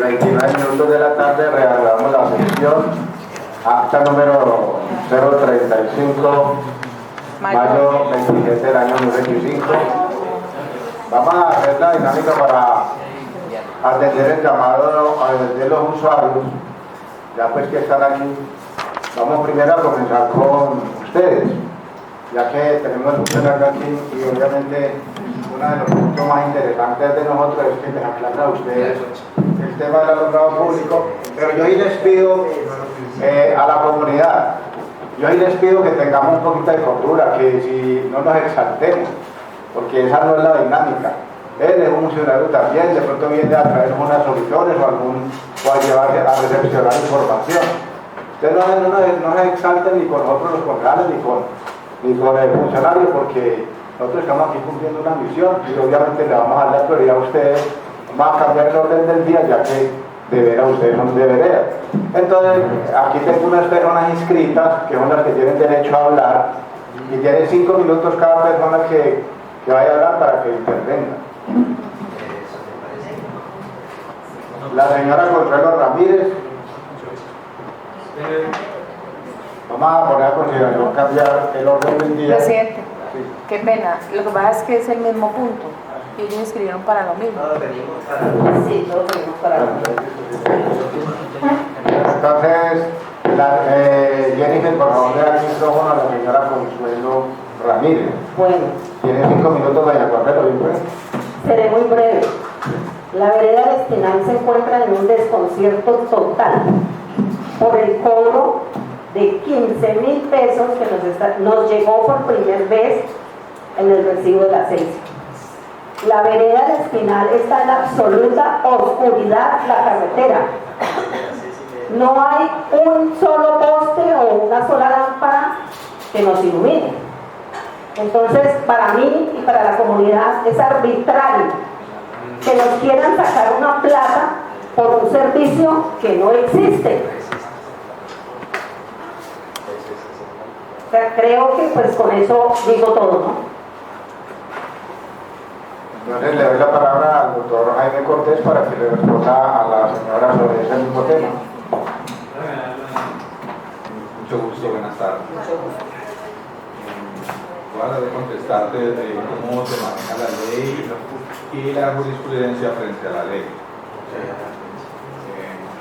29 de la tarde reanudamos la sesión, acta número 035, mayo 27 del año 2025. Vamos a hacer la dinámica para atender el llamado de los usuarios, ya pues que están aquí. Vamos primero a comenzar con ustedes, ya que tenemos mucho aquí y obviamente uno de los puntos más interesantes de nosotros es que les aclara a ustedes el tema del alumbrado público, pero yo hoy les pido a la comunidad, yo hoy les pido que tengamos un poquito de cordura, que si no nos exaltemos, porque esa no es la dinámica. Él es un funcionario también, de pronto viene a traernos unas soluciones o a llevar a recepcionar información. Ustedes no se exalten ni con nosotros los concejales ni con el funcionario, porque nosotros estamos aquí cumpliendo una misión y obviamente le vamos a dar la prioridad a ustedes. Vamos a cambiar el orden del día, ya que de veras ustedes son de veras. Entonces, aquí tengo unas personas inscritas, que son las que tienen derecho a hablar, y tienen 5 minutos cada persona que vaya a hablar para que intervenga. La señora Consuelo Ramírez. Vamos a poner a consideración cambiar el orden del día. Presidente, Sí. qué pena. Lo que pasa es que es el mismo punto. Y ellos inscribieron para lo mismo. Sí, todos venimos para lo mismo. Entonces, Jennifer, por favor, le da el micrófono a la señora Consuelo Ramírez. Bueno, Tiene 5 minutos, doña Consuelo, bien pues. seré muy breve. La vereda del Espinal se encuentra en un desconcierto total por el cobro de 15.000 pesos que nos llegó por primera vez en el recibo de la ciencia. La vereda del Espinal está en absoluta oscuridad, la carretera. No hay un solo poste o una sola lámpara que nos ilumine. Entonces, para mí y para la comunidad es arbitrario que nos quieran sacar una plata por un servicio que no existe. O sea, creo que pues con eso digo todo, ¿no? Entonces le doy la palabra al doctor Jaime Cortés para que le responda a la señora sobre ese mismo tema. Mucho gusto, buenas tardes. Voy a tratar de contestarte de cómo se maneja la ley y la jurisprudencia frente a la ley.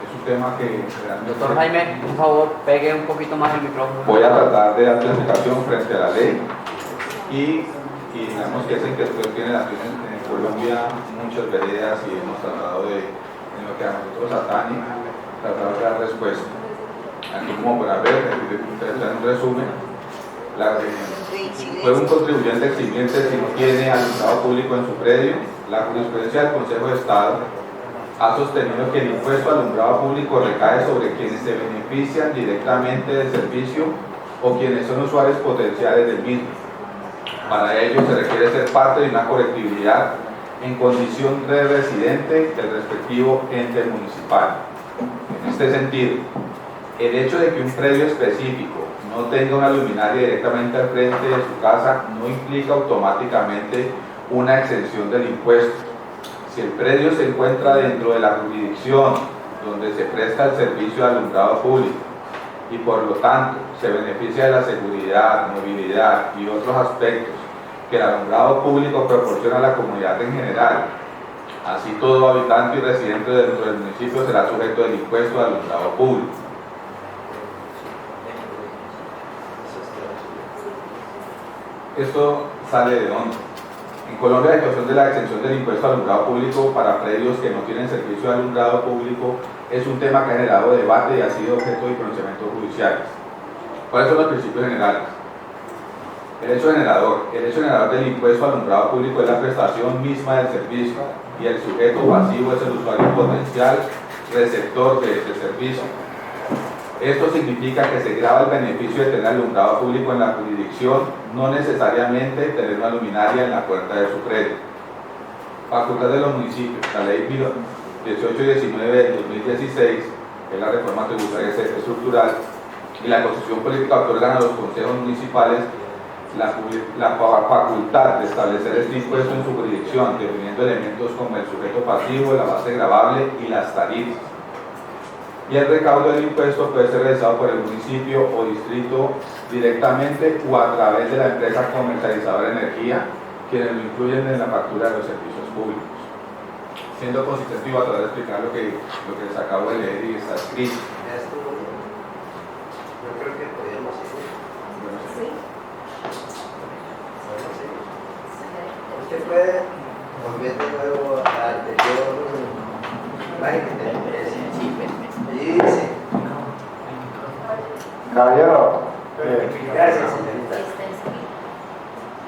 Es un tema que realmente... Doctor Jaime, por favor, pegue un poquito más el micrófono. Voy a tratar de dar la explicación frente a la ley y digamos que esa inquietud tiene la en Colombia muchas veredas y hemos tratado de, en lo que a nosotros atañe, tratar de dar respuesta. Aquí como para ver, en un resumen, fue un contribuyente eximiente si no tiene alumbrado público en su predio. La jurisprudencia del Consejo de Estado ha sostenido que el impuesto al alumbrado público recae sobre quienes se benefician directamente del servicio o quienes son usuarios potenciales del mismo. Para ello se requiere ser parte de una colectividad en condición de residente del respectivo ente municipal. En este sentido, el hecho de que un predio específico no tenga una luminaria directamente al frente de su casa no implica automáticamente una exención del impuesto. Si el predio se encuentra dentro de la jurisdicción donde se presta el servicio de alumbrado público y por lo tanto se beneficia de la seguridad, movilidad y otros aspectos que el alumbrado público proporciona a la comunidad en general, así todo habitante y residente dentro del municipio será sujeto del impuesto de alumbrado público. Esto sale de dónde? En Colombia la situación de la exención del impuesto al alumbrado público para predios que no tienen servicio de alumbrado público es un tema que ha generado debate y ha sido objeto de pronunciamientos judiciales. ¿Cuáles son los principios generales? El hecho generador del impuesto al alumbrado público es la prestación misma del servicio y el sujeto pasivo es el usuario potencial receptor de este servicio. Esto significa que se grava el beneficio de tener alumbrado público en la jurisdicción, no necesariamente tener una luminaria en la puerta de su predio. Facultad de los municipios. La ley 18 y 19 del 2016, que es la reforma tributaria estructural, y la Constitución Política otorgan a los consejos municipales la facultad de establecer este impuesto en su jurisdicción, definiendo elementos como el sujeto pasivo, la base gravable y las tarifas. Y el recaudo del impuesto puede ser realizado por el municipio o distrito directamente o a través de la empresa comercializadora de energía, quienes lo incluyen en la factura de los servicios públicos. Siendo consistente, a tratar de explicar lo que les acabo de leer y está escrito. Yo creo que podemos seguir. Sí. Usted puede volver de nuevo al anterior imagen. Y dice, Caballero, gracias señorita.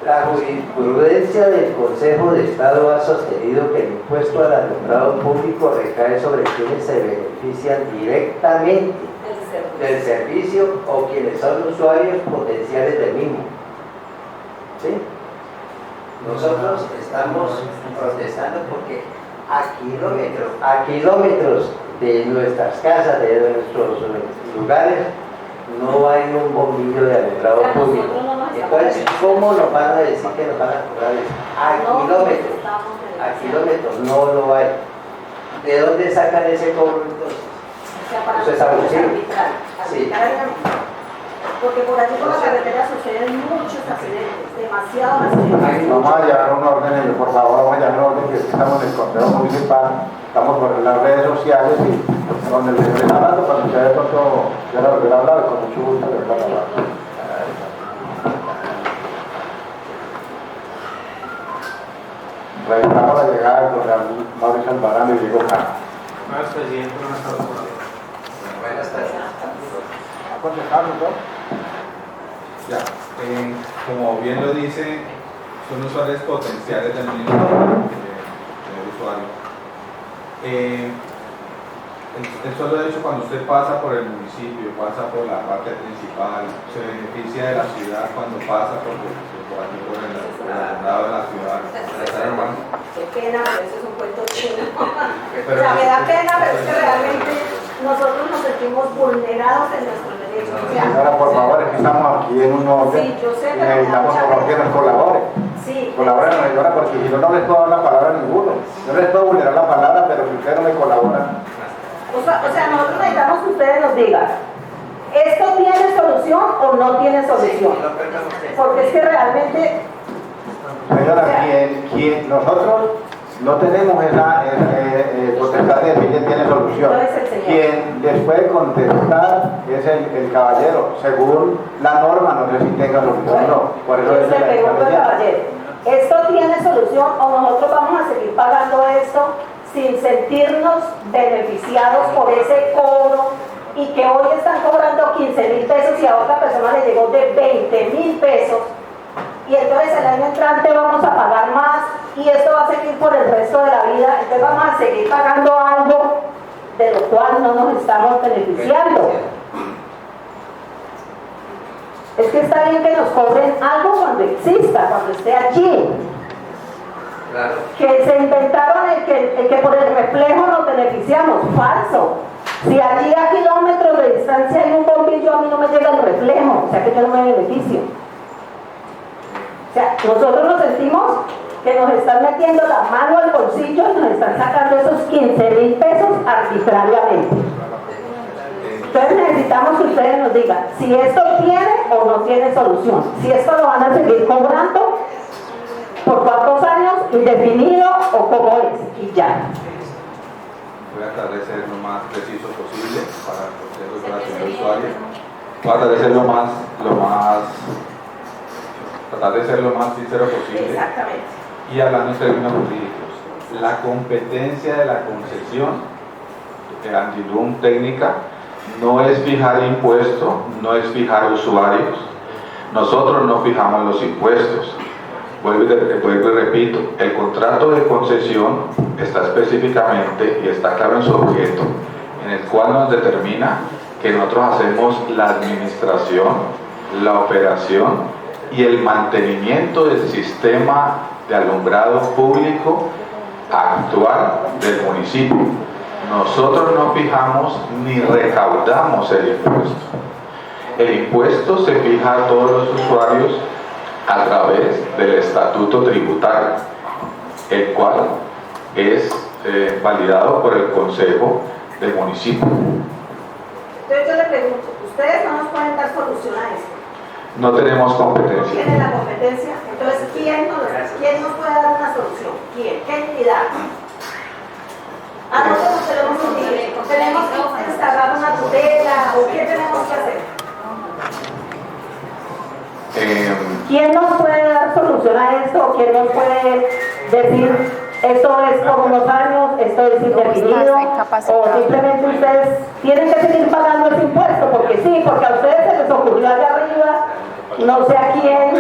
La jurisprudencia del Consejo de Estado ha sostenido que el impuesto al alumbrado público recae sobre quienes se benefician directamente del servicio o quienes son usuarios potenciales del mismo. ¿Sí? Nosotros estamos protestando porque a kilómetros de nuestras casas, de nuestros lugares, no hay un bombillo de alumbrado público. Entonces, ¿cómo nos van a decir que nos van a cobrar eso? A kilómetros no lo hay. ¿De dónde sacan ese cobro entonces? Eso es abusivo. Sí. Porque por allí por la carretera suceden muchos accidentes, demasiados accidentes. vamos a llevar un orden, por favor, vamos a llevar un orden, que estamos en el Consejo Municipal, estamos por las redes sociales y donde el señor está hablando, cuando usted de pronto ya lo volverá a hablar, con mucho gusto le voy a hablar. Revisamos la llegada del doctor Mauricio Alvarado y Diego Cano. Buenas, presidente. Buenas tardes. Buenas tardes. ¿A contestarlo, no? Ya, como bien lo dice, son usuarios potenciales del mismo usuario. El solo hecho, cuando usted pasa por el municipio, pasa por la parte principal, se beneficia de la ciudad cuando pasa por aquí por el lado de la ciudad. Qué pena, pero eso es un cuento chino. Pero O sea, me da pena, pero es que realmente nosotros nos sentimos vulnerados en nuestros derechos. O sea, Señora, por favor, es que estamos aquí en un orden Sí, yo sé, y pero me da necesitamos mucha por favor que pena. nos colabore. Sí, Colaboren, señora, porque si no, no les puedo dar la palabra a ninguno. Yo les puedo vulnerar la palabra, pero si ustedes no me colaboran. o sea, nosotros necesitamos que ustedes nos digan, ¿esto tiene solución o no tiene solución? Porque es que realmente, Señora, nosotros no tenemos esa potestad de decir que tiene solución. No es el señor. Quien les puede contestar es el caballero. Según la norma, no sé si tenga solución o no. Por eso yo es le pregunto al caballero, ¿esto tiene solución o nosotros vamos a seguir pagando esto sin sentirnos beneficiados por ese cobro y que hoy están cobrando 15.000 pesos y a otra persona le llegó de 20.000 pesos? Y entonces el año entrante vamos a pagar más y esto va a seguir por el resto de la vida, entonces vamos a seguir pagando algo de lo cual no nos estamos beneficiando. Es que está bien que nos cobren algo cuando exista, cuando esté allí. Claro. Que se inventaron el que por el reflejo nos beneficiamos. Falso. Si allí a kilómetros de distancia hay un bombillo, a mí no me llega el reflejo, o sea que yo no me beneficio. O sea, nosotros nos sentimos que nos están metiendo la mano al bolsillo y nos están sacando esos 15.000 pesos arbitrariamente. Entonces necesitamos que ustedes nos digan si esto tiene o no tiene solución. Si esto lo van a seguir cobrando por cuántos años, indefinido o cómo es, y ya. Voy a tratar de ser lo más preciso posible para el proceso de operación de usuario. Voy a tratar de ser tratar de ser lo más sincero posible. Exactamente. Y hablando en términos jurídicos, la competencia de la concesión de Antilum técnica no es fijar impuesto, no es fijar usuarios. Nosotros no fijamos los impuestos. Vuelvo y repito, el contrato de concesión está específicamente y está claro en su objeto, en el cual nos determina que nosotros hacemos la administración, la operación y el mantenimiento del sistema de alumbrado público actual del municipio. Nosotros no fijamos ni recaudamos el impuesto. El impuesto se fija a todos los usuarios a través del estatuto tributario, el cual es validado por el Consejo del Municipio. Entonces yo le pregunto, ¿ustedes no nos pueden dar solución a esto? No tenemos competencia. ¿Tienen la competencia? Entonces, ¿quién nos puede dar una solución? ¿Quién? ¿Qué entidad? ¿A dónde nos tenemos que ir? ¿Tenemos que instalar una tutela o qué tenemos que hacer? ¿Quién nos puede dar solución a esto? ¿O quién nos puede decir esto es por unos años, esto es indefinido? ¿O simplemente ustedes tienen que seguir pagando ese impuesto? Porque sí, porque a ustedes se les ocurrió allá arriba, no sé a quién,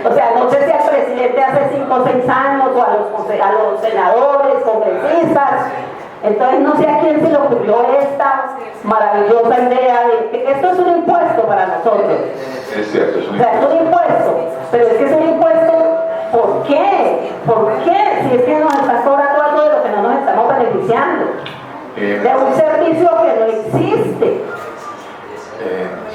o sea, no sé si al presidente hace 5 o 6 años o a los senadores, congresistas. Entonces no sé a quién se le ocurrió esta maravillosa idea de que esto es un impuesto para nosotros. Es cierto, es un O sea, es un impuesto, pero es que es un impuesto, ¿por qué? ¿Por qué? Si es que nos está cobrando algo de lo que no nos estamos beneficiando, de un servicio que no existe.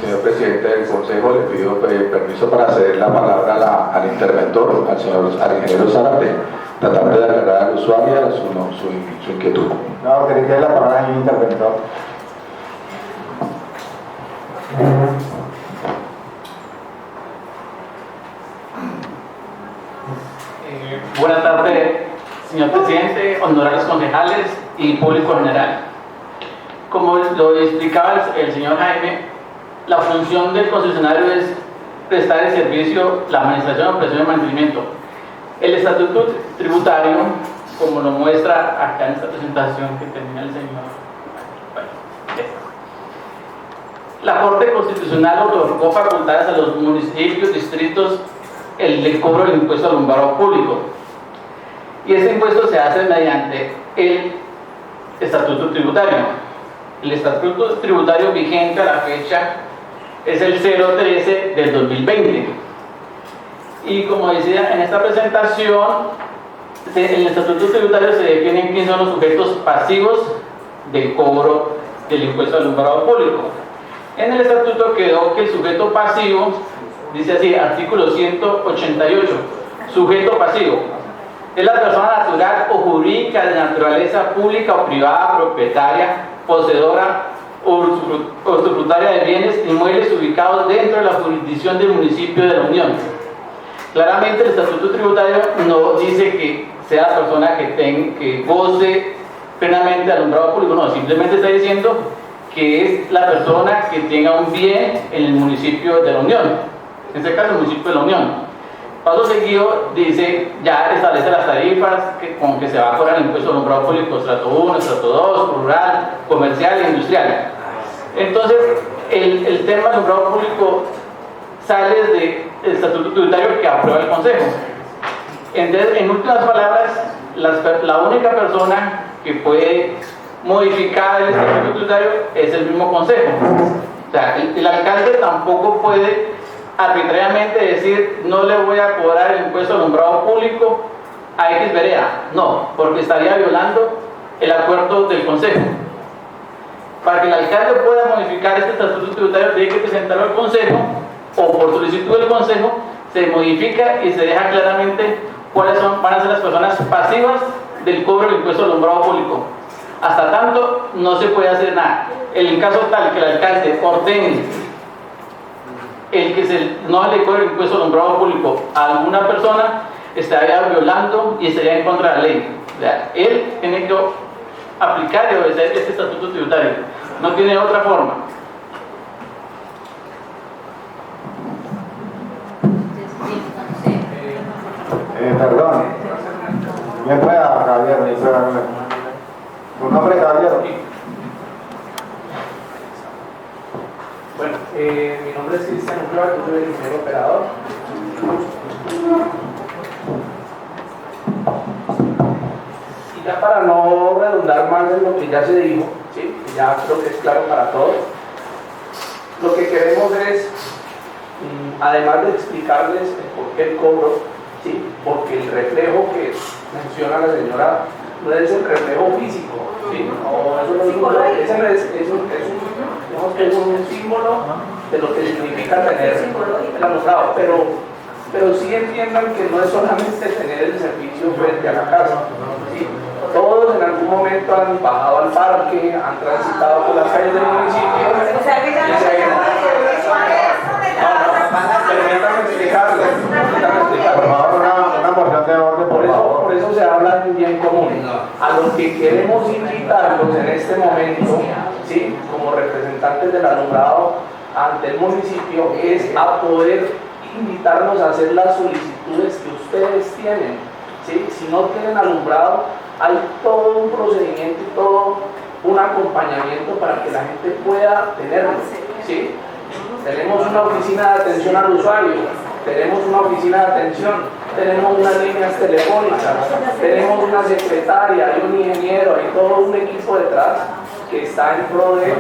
Señor presidente del Consejo, le pido permiso para ceder la palabra al interventor, al ingeniero Zárate, tratando de aclarar al usuario su inquietud. No, que le quede la palabra al interventor. Buenas tardes, señor presidente, honorables concejales y público general. Como lo explicaba el señor Jaime, la función del concesionario es prestar el servicio, la administración, operación y mantenimiento. El estatuto tributario, como lo muestra acá en esta presentación que tenía el señor. La Corte Constitucional otorgó facultades a los municipios, distritos, el cobro del impuesto al alumbrado público. Y este impuesto se hace mediante el estatuto tributario. El estatuto tributario vigente a la fecha es el 013 del 2020. Y como decía en esta presentación, en el estatuto tributario se definen quiénes son los sujetos pasivos del cobro del impuesto al alumbrado público. En el estatuto quedó que el sujeto pasivo, dice así, artículo 188, sujeto pasivo, es la persona natural o jurídica de naturaleza pública o privada, propietaria, poseedora o usufructuaria de bienes inmuebles ubicados dentro de la jurisdicción del municipio de la Unión. Claramente el estatuto tributario no dice que sea la persona que goce plenamente alumbrado público, no, simplemente está diciendo que es la persona que tenga un bien en el municipio de la Unión, en este caso el municipio de la Unión. Paso seguido dice, ya establece las tarifas con que se va a cobrar el impuesto al alumbrado público, estrato 1, estrato 2, rural, comercial e industrial. Entonces, el tema del alumbrado público sale del estatuto tributario que aprueba el Consejo. Entonces, en últimas palabras, la única persona que puede modificar el estatuto tributario es el mismo Consejo. O sea, el alcalde tampoco puede arbitrariamente decir no le voy a cobrar el impuesto al alumbrado público a X vereda, no, porque estaría violando el acuerdo del Consejo. Para que el alcalde pueda modificar este estatuto tributario tiene que presentarlo al Consejo o por solicitud del Consejo se modifica y se deja claramente cuáles van a ser las personas pasivas del cobro del impuesto al alumbrado público. Hasta tanto no se puede hacer nada. En el caso tal que el alcalde ordene el que no le cobre el impuesto al alumbrado público a alguna persona, estaría violando y estaría en contra de la ley. O sea, él tiene que aplicar y obedecer este estatuto tributario. No tiene otra forma. Perdón. ¿Me pueda, Javier? ¿Tu nombre es Javier? Bueno, mi nombre es Cristian Uclar, yo soy el ingeniero operador. Y ya para no redundar más en lo que ya se dijo, ¿sí? Ya creo que es claro para todos, lo que queremos es, además de explicarles el por qué el cobro, ¿sí? Porque el reflejo que menciona la señora no es el reflejo físico, ¿sí? No, eso no es un símbolo de lo que significa tener el alumbrado, pero pero sí entiendan que no es solamente tener el servicio frente a la casa. ¿Sí? Todos en algún momento han bajado al parque, han transitado por las calles del municipio. O sea, que ya no tenemos Permítame explicarles. Por favor, una moción de orden, por favor. Por eso se habla de un bien común. A lo que queremos invitarlos en este momento, ¿sí? Como representantes del alumbrado ante el municipio, es a poder invitarnos a hacer las solicitudes que ustedes tienen. ¿Sí? Si no tienen alumbrado, hay todo un procedimiento y todo un acompañamiento para que la gente pueda tenerlo. ¿Sí? Tenemos una oficina de atención al usuario, tenemos una oficina de atención, tenemos unas líneas telefónicas, tenemos una secretaria, hay un ingeniero, hay todo un equipo detrás que está en pro de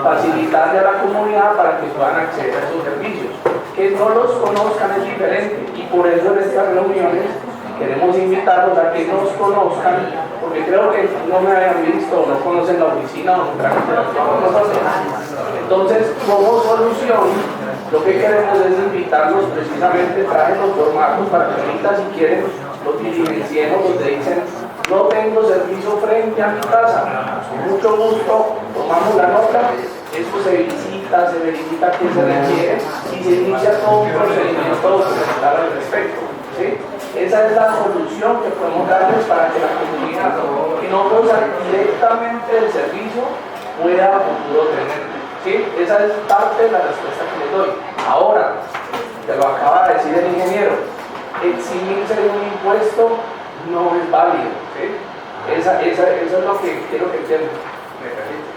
facilitarle a la comunidad para que puedan acceder a esos servicios. Que no los conozcan es diferente, y por eso en estas reuniones queremos invitarlos a que nos conozcan, porque creo que no me habían visto, no conocen la oficina o nosotros. Entonces, como solución, lo que queremos es invitarlos precisamente, traje los formatos para que ahorita, si quieren, los diligenciemos, donde dicen: no tengo servicio frente a mi casa, con mucho gusto tomamos la nota, eso se visita, se verifica qué se requiere y se inicia todo un procedimiento documental al respecto. ¿Sí? Esa es la solución que podemos darles para que la comunidad que no goza directamente del servicio pueda a futuro tener. ¿Sí? Esa es parte de la respuesta que les doy. Ahora, te lo acaba de decir el ingeniero, eximirse de un impuesto no es válido. ¿Sí? Eso es lo que quiero que entiendan. ¿Me permite?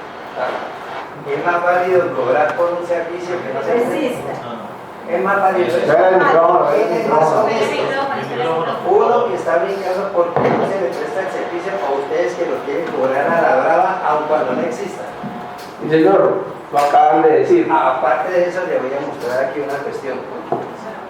Es más válido cobrar por un servicio que no se existe. Es más válido. Uno que está brincando porque no se le presta el servicio a ustedes que lo quieren cobrar a la brava, aun cuando no exista. Y señor, lo acaban de decir. Aparte de eso, le voy a mostrar aquí una cuestión.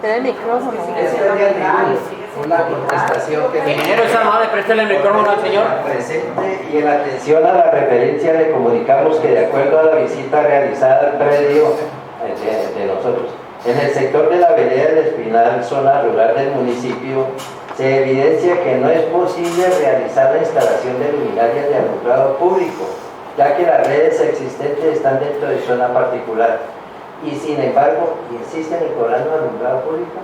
Tiene el micrófono. Esto es de atributo, una contestación que... Ingeniero, es amable, préstele el micrófono al señor. Presente, y en atención a la referencia le comunicamos que de acuerdo a la visita realizada al predio de nosotros, en el sector de la vereda del Espinal, zona rural del municipio, se evidencia que no es posible realizar la instalación de luminarias de alumbrado público, ya que las redes existentes están dentro de zona particular. Y sin embargo, insisten en cobrar un alumbrado público.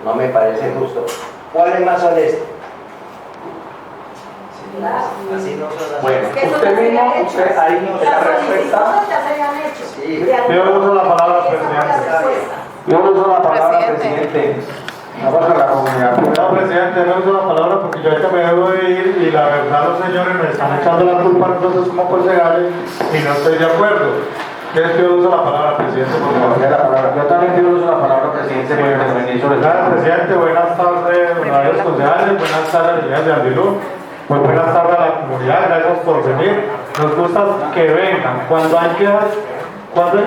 No me parece justo. ¿Cuál es más honesto? Así no son las... Bueno, usted mismo, usted ahí en la respuesta. Sí. Yo uso la palabra presidente. Yo uso la palabra presidente. Vamos a la comunidad. No, presidente, no uso la palabra porque yo ahorita me debo de ir y la verdad los señores me están echando la culpa a nosotros como concejales y no estoy de acuerdo. Entonces yo uso la palabra presidente, por favor. Yo también quiero usar la palabra presidente para intervenir sobre Gracias, presidente. Buenas tardes, honorables concejales. Buenas tardes, señores de Andilú. Pues buenas tardes a la comunidad. Gracias por venir. Nos gusta que vengan. Cuando hay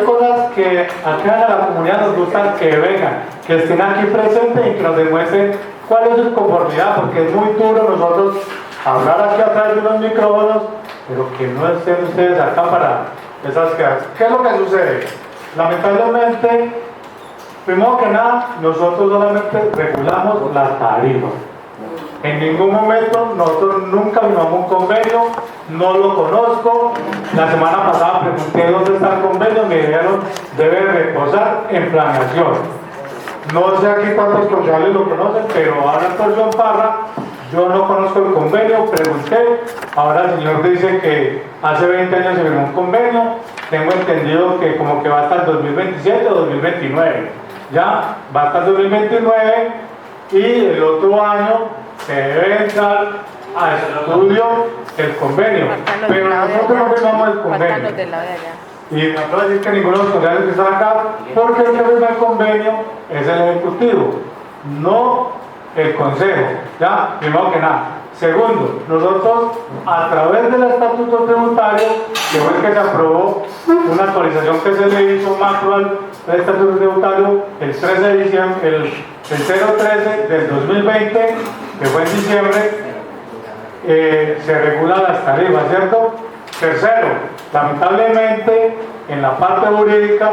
cosas que aquejan a la comunidad, nos gusta que vengan, que estén aquí presentes y que nos demuestren cuál es su conformidad, porque es muy duro nosotros hablar aquí atrás de unos micrófonos, pero que no estén ustedes acá para esas quejas. ¿Qué es lo que sucede? Lamentablemente, primero que nada, nosotros solamente regulamos las tarifas. En ningún momento, nosotros nunca firmamos un convenio, no lo conozco. La semana pasada pregunté dónde está el convenio, me dijeron debe reposar en planeación. No sé aquí cuántos concejales lo conocen, pero ahora por John Parra, yo no conozco el convenio, pregunté. Ahora el señor dice que hace 20 años se firmó un convenio, tengo entendido que como que va hasta el 2027 o 2029. Ya, va hasta el 2029 y el otro año se debe entrar a estudio el convenio, pero nosotros no firmamos el convenio. Y me puedo decir que ninguno de los concejales que están acá, porque el que firma el convenio es el ejecutivo, no el consejo. Ya, primero que nada. Segundo, nosotros a través del estatuto tributario, que fue el que se aprobó, una actualización que se le hizo macro al estatuto tributario el 13 de diciembre, el 013 del 2020, que fue en diciembre, se regulan las tarifas, ¿cierto? Tercero, lamentablemente en la parte jurídica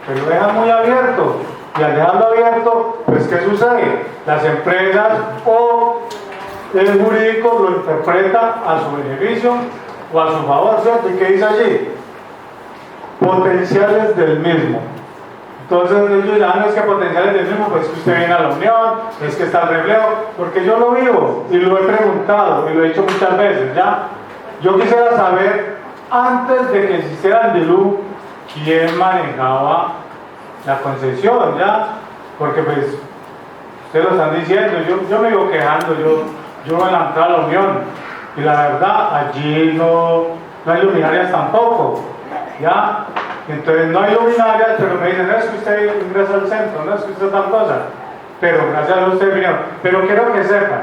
se lo deja muy abierto. Y al dejarlo abierto, pues ¿qué sucede? Las empresas o el jurídico lo interpreta a su beneficio o a su favor, ¿cierto? ¿Y qué dice allí? Potenciales del mismo. Entonces ellos dirán, no es que potenciales del mismo, pues que usted viene a la unión, es que está el reflejo, porque yo lo vivo y lo he preguntado y lo he dicho muchas veces, ¿ya? Yo quisiera saber, antes de que existiera el DILU, quién manejaba la concesión, ¿ya? Porque pues, ustedes lo están diciendo, yo me vivo quejando, yo en la entrada a la unión, y la verdad, allí no hay luminarias tampoco, ¿ya? Entonces no hay luminarias, pero me dicen, no es que usted ingresa al centro, no es que usted tal cosa, pero gracias a usted vinieron. Pero quiero que sepan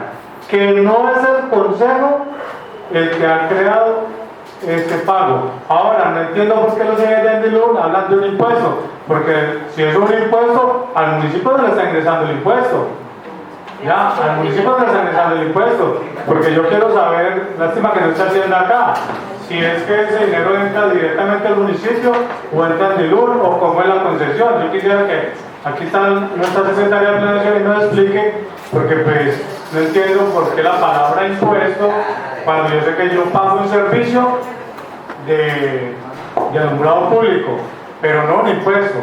que no es el consejo el que ha creado este pago. Ahora, no entiendo por qué los señores de Andilú hablan de un impuesto, porque si es un impuesto, al municipio no le está ingresando el impuesto. Ya, al municipio no le está ingresando el impuesto, porque yo quiero saber, lástima que no está haciendo acá, si es que ese dinero entra directamente al municipio o entra en DILUR o cómo es la concesión. Yo quisiera que aquí está nuestra secretaria de Planeación y nos explique, porque pues no entiendo por qué la palabra impuesto, cuando yo sé que yo pago un servicio de alumbrado público, pero no un impuesto,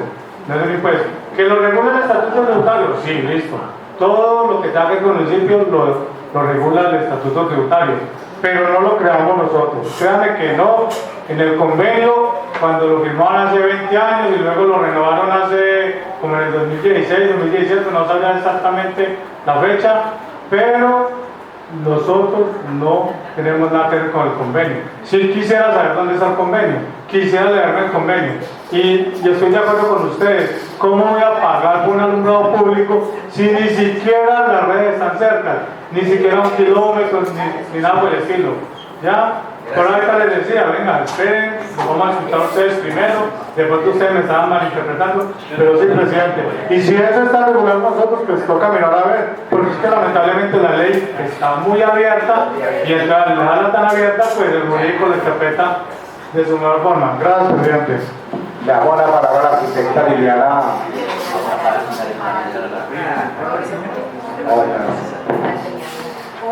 no es un impuesto. ¿Que lo regula el estatuto tributario? Sí, listo. Todo lo que tenga que ver con el municipio lo regula el estatuto tributario, pero no lo creamos nosotros. Créanme que no. En el convenio, cuando lo firmaron hace 20 años y luego lo renovaron hace como en el 2016, 2017, no sabía exactamente la fecha, pero nosotros no tenemos nada que ver con el convenio. Si quisiera saber dónde está el convenio, quisiera leerme el convenio. Y yo estoy de acuerdo con ustedes. ¿Cómo voy a pagar por un alumbrado público si ni siquiera las redes están cerca, ni siquiera 1 kilómetro, ni nada por el estilo? ¿Ya? Por ahorita les decía, venga, esperen, lo vamos a escuchar a ustedes primero, después que ustedes me estaban malinterpretando, pero sí, presidente. Y si eso está regulado nosotros, pues toca mirar a ver, porque es que lamentablemente la ley está muy abierta y al dejarla tan abierta, pues el jurídico la interpreta de su mejor forma. Gracias, presidente. Le damos la palabra a la arquitecta Liliana.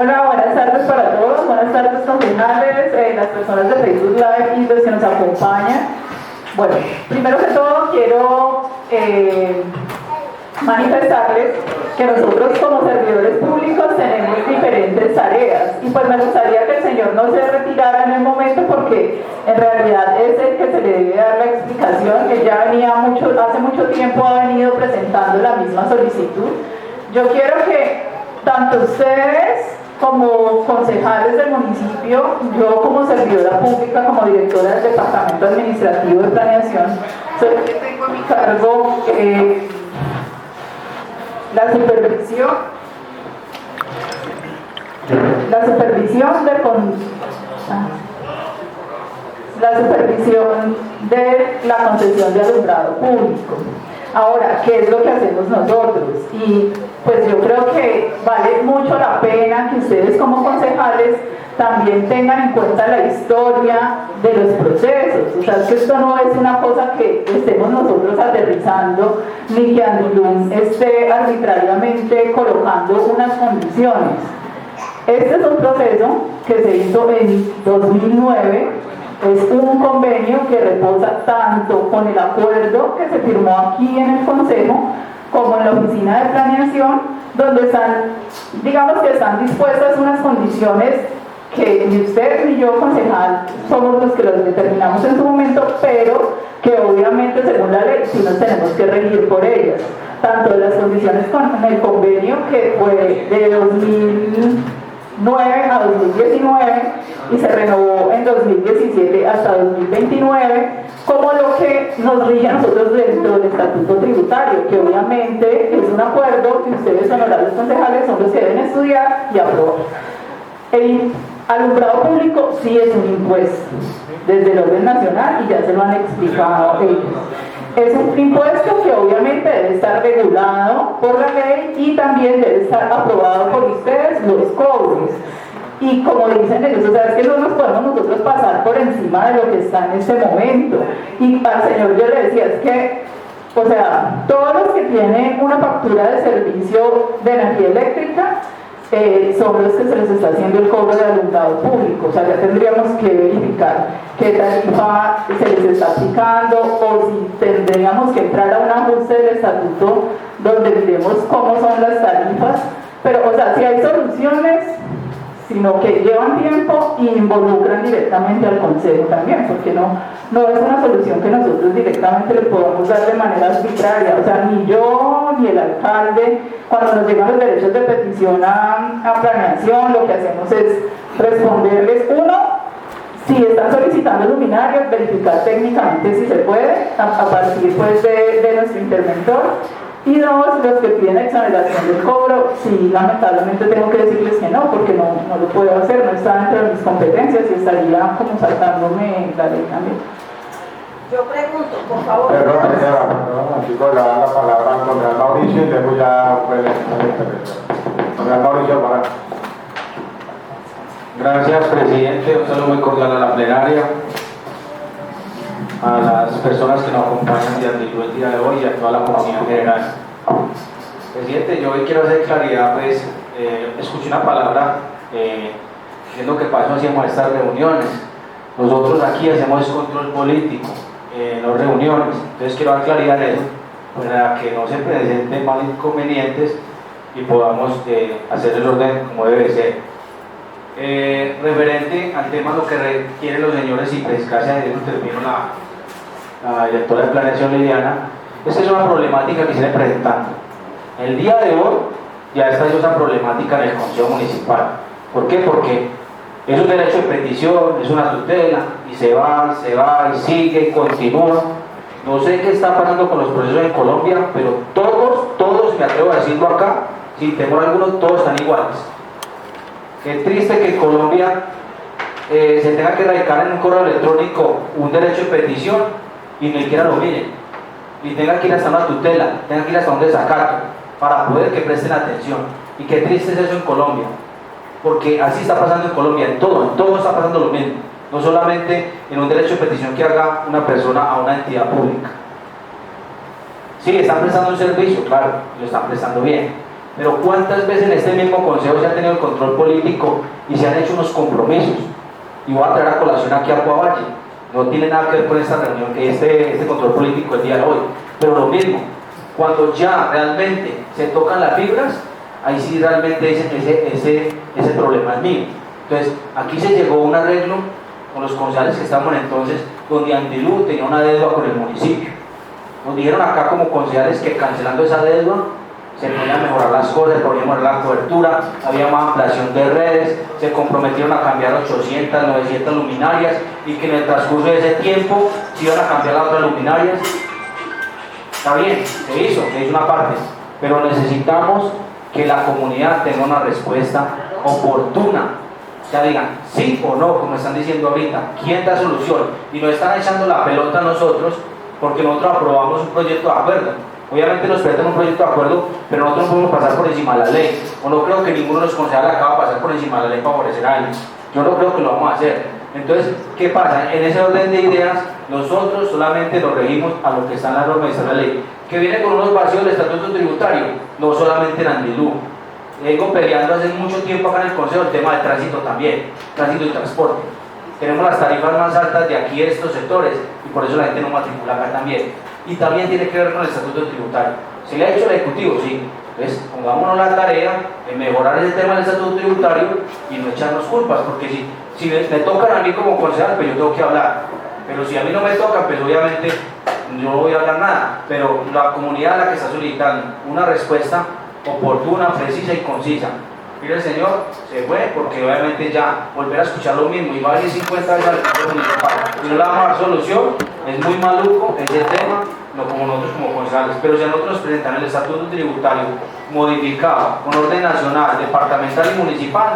Hola, buenas tardes para todos, buenas tardes concejales, las personas de Facebook Live y los que nos acompañan. Bueno, primero que todo quiero manifestarles que nosotros como servidores públicos tenemos diferentes tareas y pues me gustaría que el señor no se retirara en el momento porque en realidad es el que se le debe dar la explicación. Él ya venía hace mucho tiempo ha venido presentando la misma solicitud. Yo quiero que tanto ustedes como concejales del municipio, yo como servidora pública, como directora del Departamento Administrativo de Planeación, soy el que tengo a mi cargo la supervisión de la concesión de alumbrado público. Ahora, ¿qué es lo que hacemos nosotros? Y pues yo creo que vale mucho la pena que ustedes como concejales también tengan en cuenta la historia de los procesos. O sea, es que esto no es una cosa que estemos nosotros aterrizando, ni que Andilú esté arbitrariamente colocando unas condiciones. Este es un proceso que se hizo en 2009, es un convenio que reposa tanto con el acuerdo que se firmó aquí en el Consejo, como en la oficina de planeación, donde están, digamos que están dispuestas unas condiciones que ni usted ni yo, concejal, somos los que los determinamos en su momento, pero que obviamente según la ley sí nos tenemos que regir por ellas. Tanto las condiciones con el convenio que fue de 2009 a 2019 y se renovó en 2017 hasta 2029, como lo que nos rige a nosotros dentro del estatuto tributario, que obviamente es un acuerdo que ustedes, honorables concejales, son los que deben estudiar y aprobar. El alumbrado público sí es un impuesto desde el orden nacional y ya se lo han explicado ellos. Es un impuesto que obviamente debe estar regulado por la ley y también debe estar aprobado por ustedes los cobros. Y como dicen ellos, o sea, es que no nos podemos nosotros pasar por encima de lo que está en este momento. Y al señor yo le decía, es que O sea, todos los que tienen una factura de servicio de energía eléctrica son los que se les está haciendo el cobro de alumbrado público. O sea, ya tendríamos que verificar qué tarifa se les está aplicando o si tendríamos que entrar a un ajuste del estatuto donde miremos cómo son las tarifas. Pero, o sea, si hay soluciones, sino que llevan tiempo y involucran directamente al Consejo también, porque no es una solución que nosotros directamente le podamos dar de manera arbitraria. O sea, ni yo ni el alcalde, cuando nos llegan los derechos de petición a planeación, lo que hacemos es responderles, uno, si están solicitando luminarias, verificar técnicamente si se puede, a partir pues de nuestro interventor. Y dos, los que piden exoneración del cobro, sí, lamentablemente tengo que decirles que no, porque no lo puedo hacer, no está dentro de mis competencias y estaría como saltándome la ley también. Yo pregunto, por favor. Perdón, señora, perdón, chicos, le dan la palabra al concejal Mauricio y luego ya puede empezar la intervención. Concejal Mauricio, para. Gracias, presidente. Un saludo muy cordial a la plenaria, a las personas que nos acompañan de Andilú el día de hoy y a toda la comunidad en general. Presidente, yo hoy quiero hacer claridad, pues, escuché una palabra diciendo que para eso hacíamos estas reuniones. Nosotros aquí hacemos control político en las reuniones, entonces quiero dar claridad en eso, para que no se presenten más inconvenientes y podamos hacer el orden como debe ser. Referente al tema lo que requieren los señores, y pues gracias a Dios termino la directora de planeación Liliana, es que es una problemática que se viene presentando. El día de hoy ya está esa problemática en el Consejo Municipal. ¿Por qué? Porque es un derecho de petición, es una tutela, y se va y sigue y continúa. No sé qué está pasando con los procesos en Colombia, pero todos, me atrevo a decirlo acá, sin temor alguno, todos están iguales. Qué triste que en Colombia se tenga que radicar en un correo electrónico un derecho de petición y ni siquiera lo miren, y tenga que ir hasta una tutela, tenga que ir hasta un desacato para poder que presten atención. Y qué triste es eso en Colombia, porque así está pasando en Colombia, en todo está pasando lo mismo, no solamente en un derecho de petición que haga una persona a una entidad pública. Sí, le están prestando un servicio, claro, lo están prestando bien, pero ¿cuántas veces en este mismo consejo se ha tenido el control político y se han hecho unos compromisos? Y voy a traer a colación aquí a Coavalle, no tiene nada que ver con esta reunión, que este control político el día de hoy, pero lo mismo, cuando ya realmente se tocan las fibras, ahí sí realmente ese problema es mío. Entonces, aquí se llegó a un arreglo con los concejales que estaban entonces, donde Andilú tenía una deuda con el municipio. Nos dijeron acá como concejales que cancelando esa deuda se podían mejorar las cosas, se podía mejorar la cobertura, había más ampliación de redes, se comprometieron a cambiar 800, 900 luminarias y que en el transcurso de ese tiempo se iban a cambiar las otras luminarias. Está bien, se hizo una parte, pero necesitamos que la comunidad tenga una respuesta oportuna. Ya digan sí o no, como están diciendo ahorita, ¿quién da solución? Y nos están echando la pelota a nosotros porque nosotros aprobamos un proyecto de acuerdo. Obviamente nos presentan un proyecto de acuerdo, pero nosotros no podemos pasar por encima de la ley. O no creo que ninguno de los concejales acaba de pasar por encima de la ley para favorecer a alguien. Yo no creo que lo vamos a hacer. Entonces, ¿qué pasa? En ese orden de ideas, nosotros solamente nos regimos a lo que está en la norma y está en la ley. Que viene con unos vacíos del estatuto tributario, no solamente en Andilú. Vengo peleando hace mucho tiempo acá en el Consejo el tema del tránsito también, tránsito y transporte. Tenemos las tarifas más altas de aquí de estos sectores y por eso la gente no matricula acá también. Y también tiene que ver con el estatuto tributario. ¿Se le ha hecho el Ejecutivo? Sí. Entonces, pongámonos la tarea de mejorar ese tema del estatuto tributario y no echarnos culpas, porque si me tocan a mí como concejal, pues yo tengo que hablar. Pero si a mí no me toca, pues obviamente yo no voy a hablar nada. Pero la comunidad a la que está solicitando una respuesta oportuna, precisa y concisa. Mire, el señor se fue porque obviamente ya volver a escuchar lo mismo y va a ir 50 veces al Consejo Municipal y no le vamos a dar solución. Es muy maluco ese tema, no como nosotros como concejales, pero si a nosotros nos presentan el estatuto tributario modificado con orden nacional, departamental y municipal,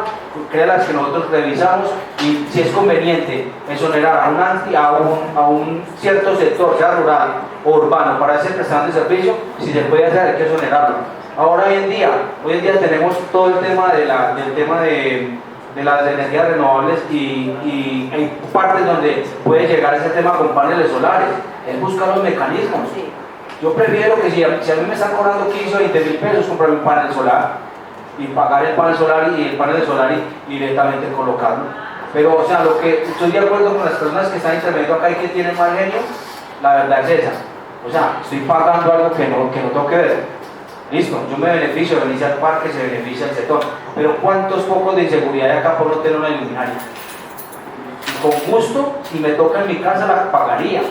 créanlas que nosotros revisamos y si es conveniente exonerar a un cierto sector, sea rural o urbano, para ese prestación de servicio, si se puede hacer hay que exonerarlo. Ahora hoy en día tenemos todo el tema de las energías renovables y hay partes donde puede llegar ese tema con paneles solares. Es buscar los mecanismos. Yo prefiero que si a mí me están cobrando 15 o 20 mil pesos, comprarme un panel solar y pagar el panel solar y el panel solar y directamente colocarlo. Pero, o sea, lo que estoy de acuerdo con las personas que están interviniendo acá y que tienen mal genio, la verdad es esa. O sea, estoy pagando algo que no tengo que ver. Listo, yo me beneficio, beneficia el parque, se beneficia el sector. Pero ¿cuántos focos de inseguridad hay acá por no tener una luminaria? Con gusto, si me toca en mi casa, la pagaría.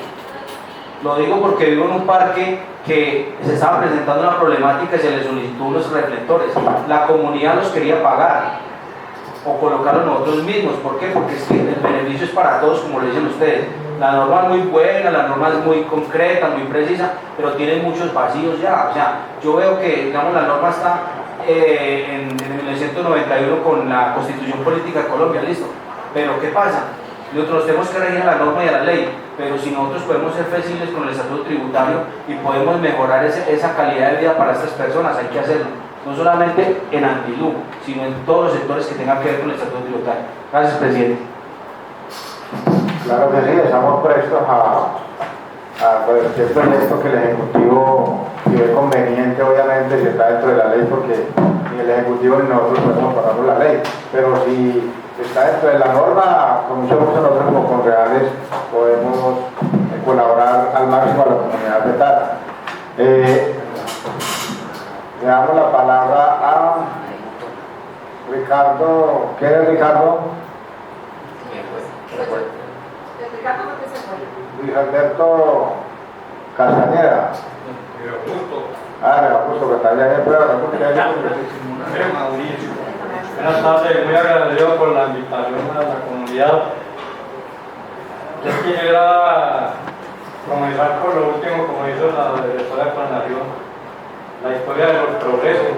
Lo digo porque vivo en un parque que se estaba presentando una problemática y se le solicitó unos reflectores. La comunidad los quería pagar o colocarlos nosotros mismos. ¿Por qué? Porque es que el beneficio es para todos, como le dicen ustedes. La norma es muy buena, la norma es muy concreta, muy precisa, pero tiene muchos vacíos ya. O sea, yo veo que, digamos, la norma está en 1991 con la Constitución Política de Colombia, listo. Pero ¿qué pasa? Nosotros tenemos que regir a la norma y a la ley, pero si nosotros podemos ser flexibles con el estatuto tributario y podemos mejorar esa calidad de vida para estas personas, hay que hacerlo. No solamente en Antilú, sino en todos los sectores que tengan que ver con el estatuto tributario. Gracias, presidente. Claro que sí, estamos prestos a cualquier proyecto que el Ejecutivo, si es conveniente, obviamente, si está dentro de la ley, porque ni el Ejecutivo ni nosotros podemos pasar por la ley, pero si está dentro de la norma, con mucho gusto nosotros como Conreales podemos colaborar al máximo a la comunidad de Tara. Le damos la palabra a Ricardo. ¿Qué es Ricardo? Luis Alberto Castañeda. Augusto Castañeda. Buenas tardes, muy agradecido por la invitación a la comunidad. Yo quisiera comenzar por lo último, como hizo la directora de planación, la historia de los progresos.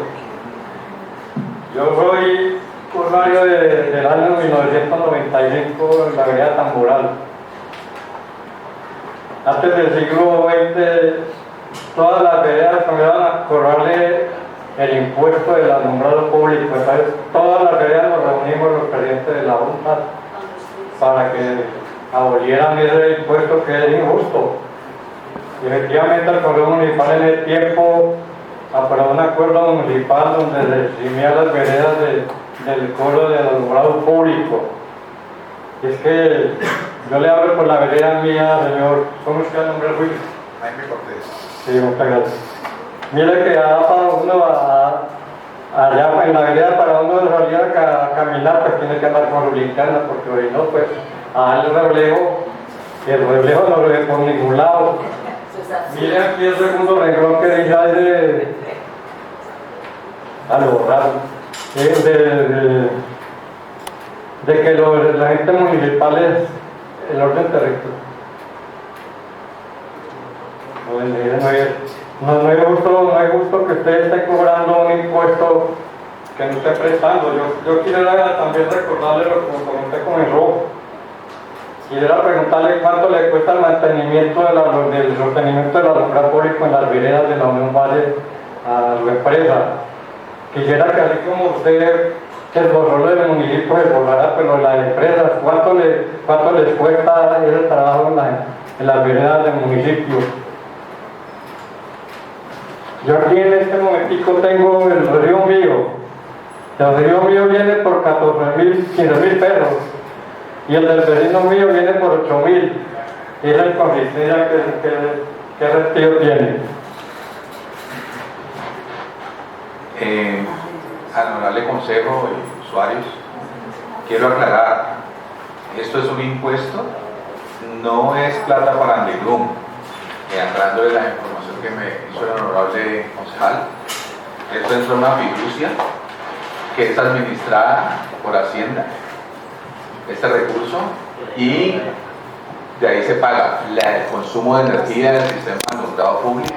Yo soy usuario del año 1995 en la avenida Tamboral. Antes del siglo XX, todas las veredas comenzaron a cobrarle el impuesto del alumbrado público. Entonces, todas las veredas nos reunimos los presidentes de la Junta para que abolieran ese impuesto que es injusto. Y efectivamente, el Consejo Municipal en el tiempo aprobó un acuerdo municipal donde se eximía las veredas del cobro del alumbrado público. Y es que yo le hablo por la vereda mía, señor. ¿Cómo es que el nombre suyo? Jaime Cortés. Sí, muchas gracias. Mire que allá para uno, allá en la vereda, para uno salir a caminar, pues tiene que andar con su linterna, porque hoy no, pues, a darle reflejo, y el reflejo no lo ve por ningún lado. Mire aquí el segundo renglón que dice ahí a lo raro, de que la gente municipal es el orden territorial. No es justo que usted esté cobrando un impuesto que no esté prestando. Yo quisiera también recordarle lo que comenté con el robo. Quisiera preguntarle cuánto le cuesta el mantenimiento del sostenimiento del alumbrado público en las veredas de la Unión Valle a su empresa. Quisiera que así como usted esforzó del municipio, esforzara, pero las empresas, ¿cuánto les cuesta ese trabajo en las veredas del municipio? Yo aquí en este momentico tengo el río mío. El río mío viene por 15.000 pesos. Y el del vecino mío viene por 8.000. Y es el consistencia que retiro tiene. Al honorable consejo y usuarios, quiero aclarar, esto es un impuesto, no es plata para Antilú. Aclarando de la información que me hizo el honorable concejal, esto es una fiducia que es administrada por Hacienda, este recurso, y de ahí se paga el consumo de energía del sistema de alumbrado público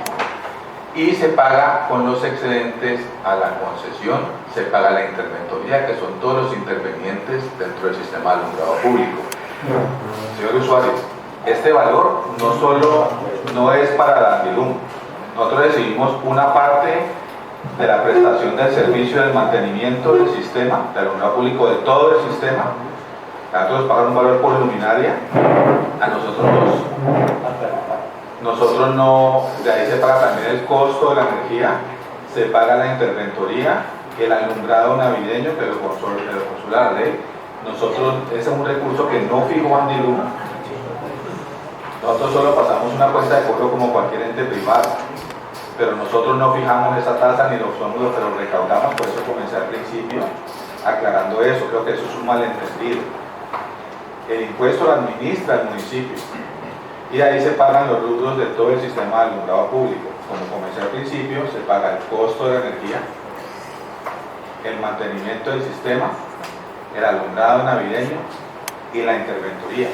y se paga con los excedentes a la concesión, se paga la interventoría, que son todos los intervenientes dentro del sistema de alumbrado público. Señor usuario, este valor no es para Antilú. Nosotros recibimos una parte de la prestación del servicio del mantenimiento del sistema, del alumbrado público, de todo el sistema. Nosotros pagamos un valor por luminaria, a nosotros nosotros no, de ahí se paga también el costo de la energía, se paga la interventoría, el alumbrado navideño, pero por la ley. Nosotros, ese es un recurso que no fijó Andilú. Nosotros solo pasamos una cuenta de cobro como cualquier ente privado, pero nosotros no fijamos esa tasa ni los fondos, pero recaudamos, por eso comencé al principio aclarando eso. Creo que eso es un malentendido. El impuesto lo administra el municipio y ahí se pagan los rubros de todo el sistema de alumbrado público. Como comencé al principio, se paga el costo de la energía, el mantenimiento del sistema, el alumbrado navideño y la interventoría.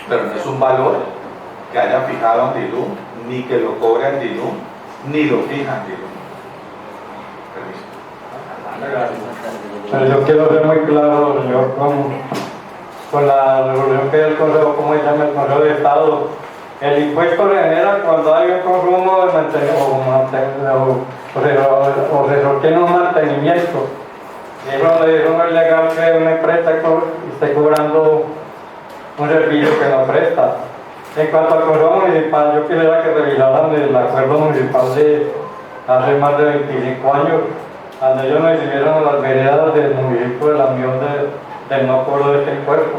Pero no es un valor que haya fijado Andilú, ni que lo cobre Andilú, ni lo fija Andilú. Permiso. Pero yo quiero ser muy claro, señor, con la resolución que dio el Consejo, ¿cómo se llama? El Consejo de Estado. El impuesto se genera cuando hay un consumo de mantenimiento o se sostiene un mantenimiento. Y eso no es legal que una empresa esté cobrando un servicio que no presta. En cuanto al consumo municipal, yo quisiera que revisaran el acuerdo municipal de hace más de 25 años, donde ellos nos hicieron las veredas del municipio de la Mión del no cobro de este impuesto.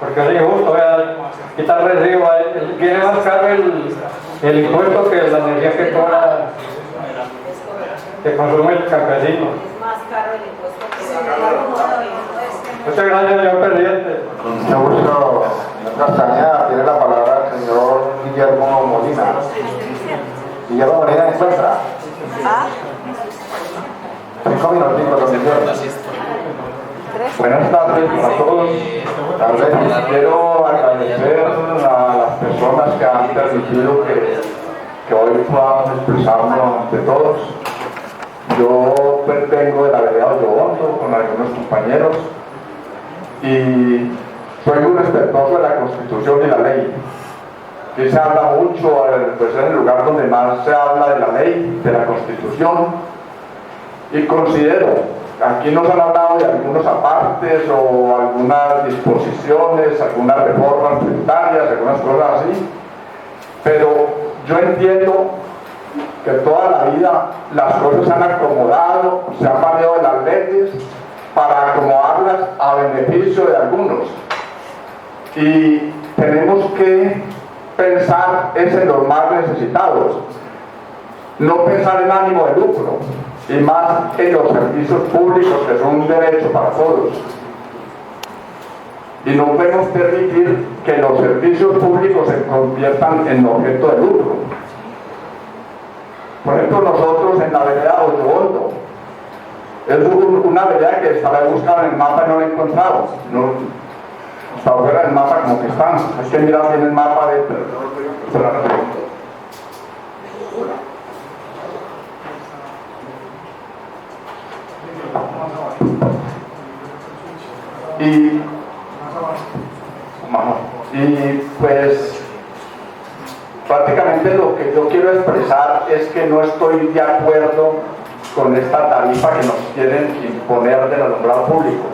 Porque es injusto, quitar recibo, viene más caro el impuesto que la energía que cobra, que consume el campesino. Es más caro el impuesto que Muchas gracias, señor presidente. Con mucho gusto, señor Castañeda, tiene la palabra el señor Guillermo Molina. Guillermo Molina, encuentra. 5 minutitos, don Guillermo. Buenas tardes a todos. Tal vez quiero agradecer a las personas que han permitido que hoy podamos expresarnos ante todos. Yo vengo de la vereda Hoyohondo con algunos compañeros y soy muy respetuoso de la Constitución y la ley. Aquí se habla mucho, pues es el lugar donde más se habla de la ley, de la Constitución, y considero, aquí nos han hablado de algunos apartes o algunas disposiciones, algunas reformas tributarias, algunas cosas así, pero yo entiendo que toda la vida las cosas se han acomodado, se han valido de las leyes para acomodarlas a beneficio de algunos. Y tenemos que pensar en los más necesitados, no pensar en ánimo de lucro, y más en los servicios públicos que son un derecho para todos. Y no podemos permitir que los servicios públicos se conviertan en objeto de lucro. Por ejemplo, nosotros en la vereda Hoyohondo, es una vereda que estaba buscando en el mapa y no la he encontrado. No, está fuera del mapa como que están. Hay que mirar bien el mapa de... Y pues prácticamente lo que yo quiero expresar es que no estoy de acuerdo con esta tarifa que nos quieren imponer del alumbrado público.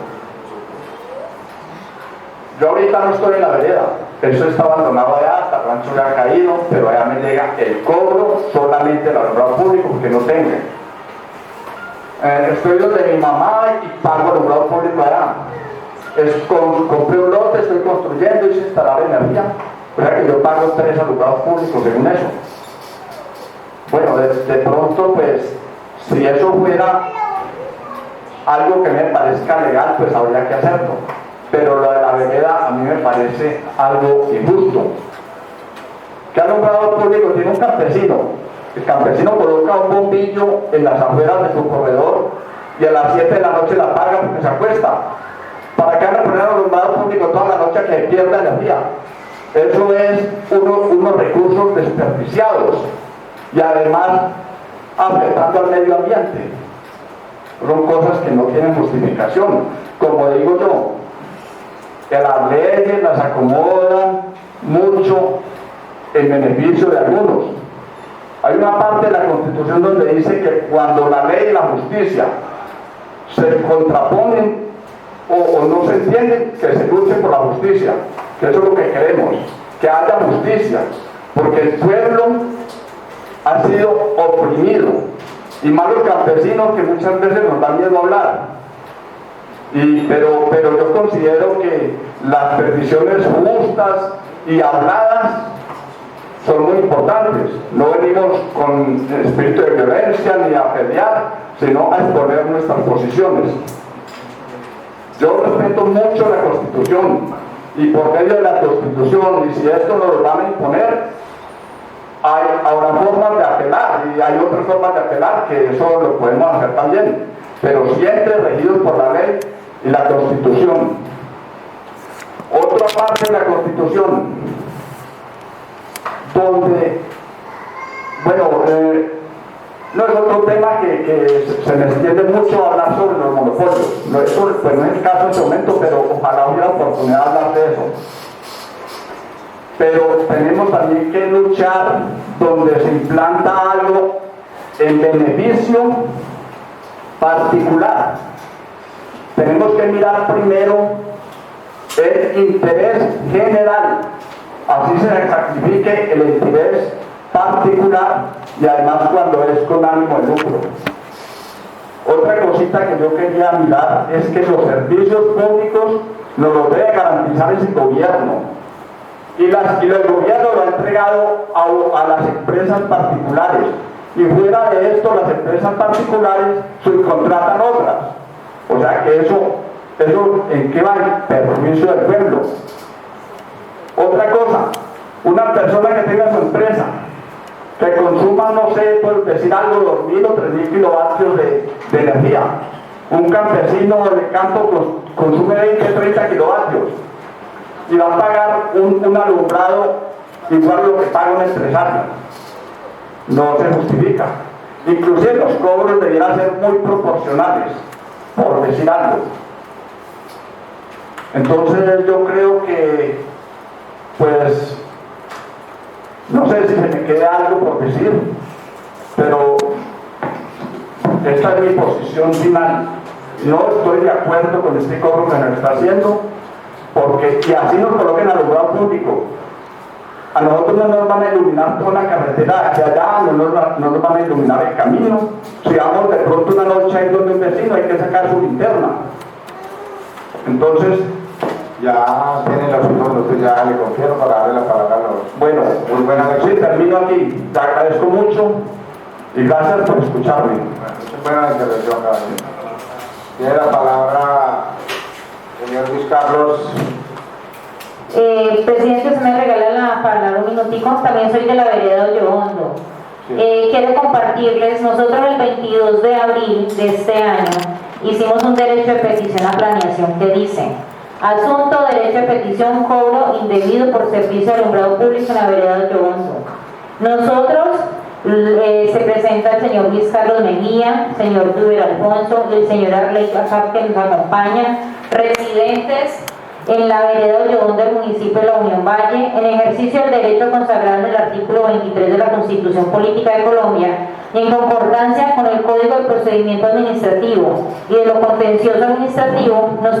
Yo ahorita no estoy en la vereda, eso está abandonado allá, el rancho ya ha caído, pero allá me llega el cobro solamente del alumbrado público porque no tengo. Estoy donde mi mamá y pago alumbrado público allá. Compré un lote, estoy construyendo y se instalar energía. O sea que yo pago 3 alumbrados públicos según eso. Bueno, de pronto pues, si eso fuera algo que me parezca legal, pues habría que hacerlo. Pero lo de la vereda a mí me parece algo injusto. ¿Qué alumbrado público tiene un campesino? El campesino coloca un bombillo en las afueras de su corredor y a las 7 de la noche la apaga porque se acuesta. ¿Para qué van a poner alumbrado público toda la noche que pierda energía? Eso es unos recursos desperdiciados y además afectando al medio ambiente. Son cosas que no tienen justificación. Como digo yo, que las leyes las acomodan mucho en beneficio de algunos. Hay una parte de la Constitución donde dice que cuando la ley y la justicia se contraponen o no se entienden, que se luche por la justicia, que eso es lo que queremos, que haya justicia. porque el pueblo ha sido oprimido, y más los campesinos que muchas veces nos dan miedo a hablar. Pero yo considero que las peticiones justas y habladas son muy importantes. No venimos con espíritu de violencia ni a pelear, sino a exponer nuestras posiciones. Yo respeto mucho la Constitución, y por medio de la Constitución, y si esto nos lo van a imponer, hay ahora formas de apelar, y hay otras formas de apelar que eso lo podemos hacer también, pero siempre regidos por la ley y la Constitución. Otra parte de la Constitución, donde, bueno, no es otro tema que se me extiende mucho hablar sobre los monopolios. No, eso pues no es el caso en este momento, pero ojalá hubiera oportunidad de hablar de eso. Pero tenemos también que luchar donde se implanta algo en beneficio particular. Tenemos que mirar primero el interés general, así se sacrifique el interés particular, y además cuando es con ánimo de lucro. Otra cosita que yo quería mirar es que los servicios públicos nos los debe garantizar ese gobierno, y el gobierno lo ha entregado a las empresas particulares, y fuera de esto las empresas particulares subcontratan otras. O sea que eso ¿en qué va? En perjuicio del pueblo. Otra cosa, una persona que tenga su empresa, que consuma, no sé, por decir algo, 2.000 o 3.000 kilovatios de energía. Un campesino del campo consume 20, 30 kilovatios, y va a pagar un alumbrado igual a lo que paga un empresario. No se justifica. Inclusive los cobros debieran ser muy proporcionales, por decir algo. Entonces yo creo que, pues, no sé si se me queda algo por decir, pero esta es mi posición final. No estoy de acuerdo con este cobro que nos está haciendo, porque y así nos coloquen alumbrado público. A nosotros no nos van a iluminar toda la carretera hacia allá, no nos van a iluminar el camino. Si vamos de pronto una noche ahí donde un vecino, hay que sacar su linterna. Entonces, ya tienen los 5 minutos, ya le confiero para darle la palabra a los... bueno, muy buenas noches, termino aquí. Te agradezco mucho y gracias por escucharme. Buena intervención, caballero. Tiene la palabra el señor Luis Carlos. Presidente, usted me regala la palabra un minutico. También soy de la vereda Hoyohondo. Sí. Quiero compartirles, nosotros el 22 de abril de este año hicimos un derecho de petición a planeación que dice: asunto, derecho de petición, cobro indebido por servicio de alumbrado público en la vereda Hoyohondo. Nosotros, se presenta el señor Luis Carlos Mejía, señor Duber Alfonso y el señor Arley Casab, que nos acompañan, residentes en la vereda Hoyohondo del municipio de La Unión Valle, en ejercicio del derecho consagrado en el artículo 23 de la Constitución Política de Colombia, y en concordancia con el Código de Procedimiento Administrativo y de lo contencioso administrativo, nos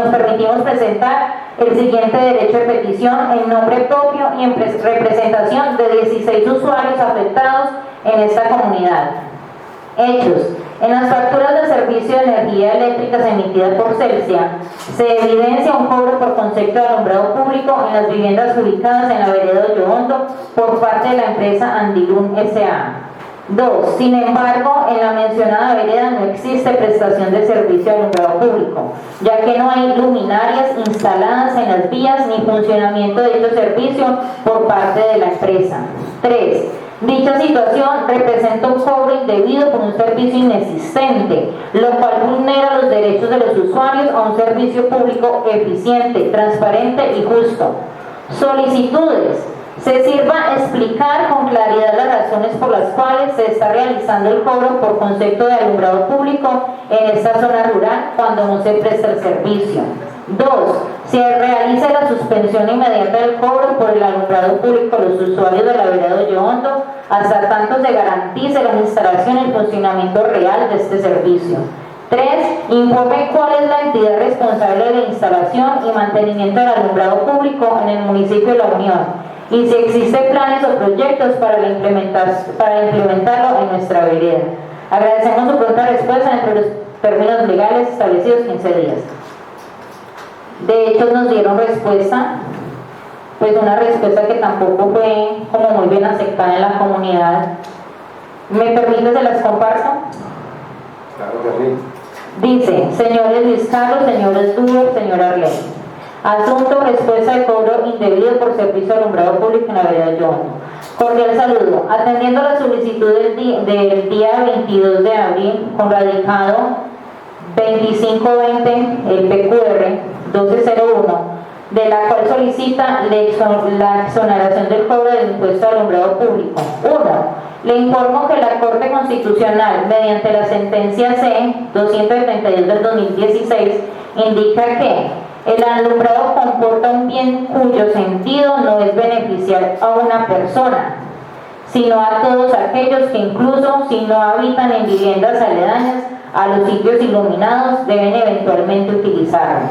permitimos presentar el siguiente derecho de petición en nombre propio y en representación de 16 usuarios afectados en esta comunidad. Hechos. En las facturas de servicio de energía eléctrica emitidas por Celsia, se evidencia un cobro por concepto de alumbrado público en las viviendas ubicadas en la vereda Hoyohondo por parte de la empresa Andilun S.A. 2. Sin embargo, en la mencionada vereda no existe prestación de servicio de alumbrado público, ya que no hay luminarias instaladas en las vías ni funcionamiento de dicho servicio por parte de la empresa. 3. Dicha situación representa un cobro indebido por un servicio inexistente, lo cual vulnera los derechos de los usuarios a un servicio público eficiente, transparente y justo. Solicitudes. Se sirva explicar con claridad las razones por las cuales se está realizando el cobro por concepto de alumbrado público en esta zona rural cuando no se presta el servicio. 2. Se realiza la suspensión inmediata del cobro por el alumbrado público a los usuarios de la vereda Hoyohondo hasta tanto se garantice la instalación y el funcionamiento real de este servicio. 3. Informe cuál es la entidad responsable de la instalación y mantenimiento del alumbrado público en el municipio de La Unión. y si existen planes o proyectos para implementarlo en nuestra vereda. Agradecemos su pronta respuesta entre los términos legales establecidos 15 días. De hecho, nos dieron respuesta, pues una respuesta que tampoco fue como muy bien aceptada en la comunidad. ¿Me permite se las comparto? Claro que sí. Dice, señores Luis Carlos, señores Duro, señor Arley. Asunto, respuesta de cobro indebido por servicio de alumbrado público en la vereda Yondo. Cordial saludo. Atendiendo la solicitud del día 22 de abril, con radicado 2520, el PQR 1201, de la cual solicita la exoneración del cobro del impuesto al alumbrado público. 1. Le informo que la Corte Constitucional, mediante la sentencia C-272 del 2016, indica que el alumbrado comporta un bien cuyo sentido no es beneficiar a una persona, sino a todos aquellos que incluso si no habitan en viviendas aledañas a los sitios iluminados deben eventualmente utilizarlo.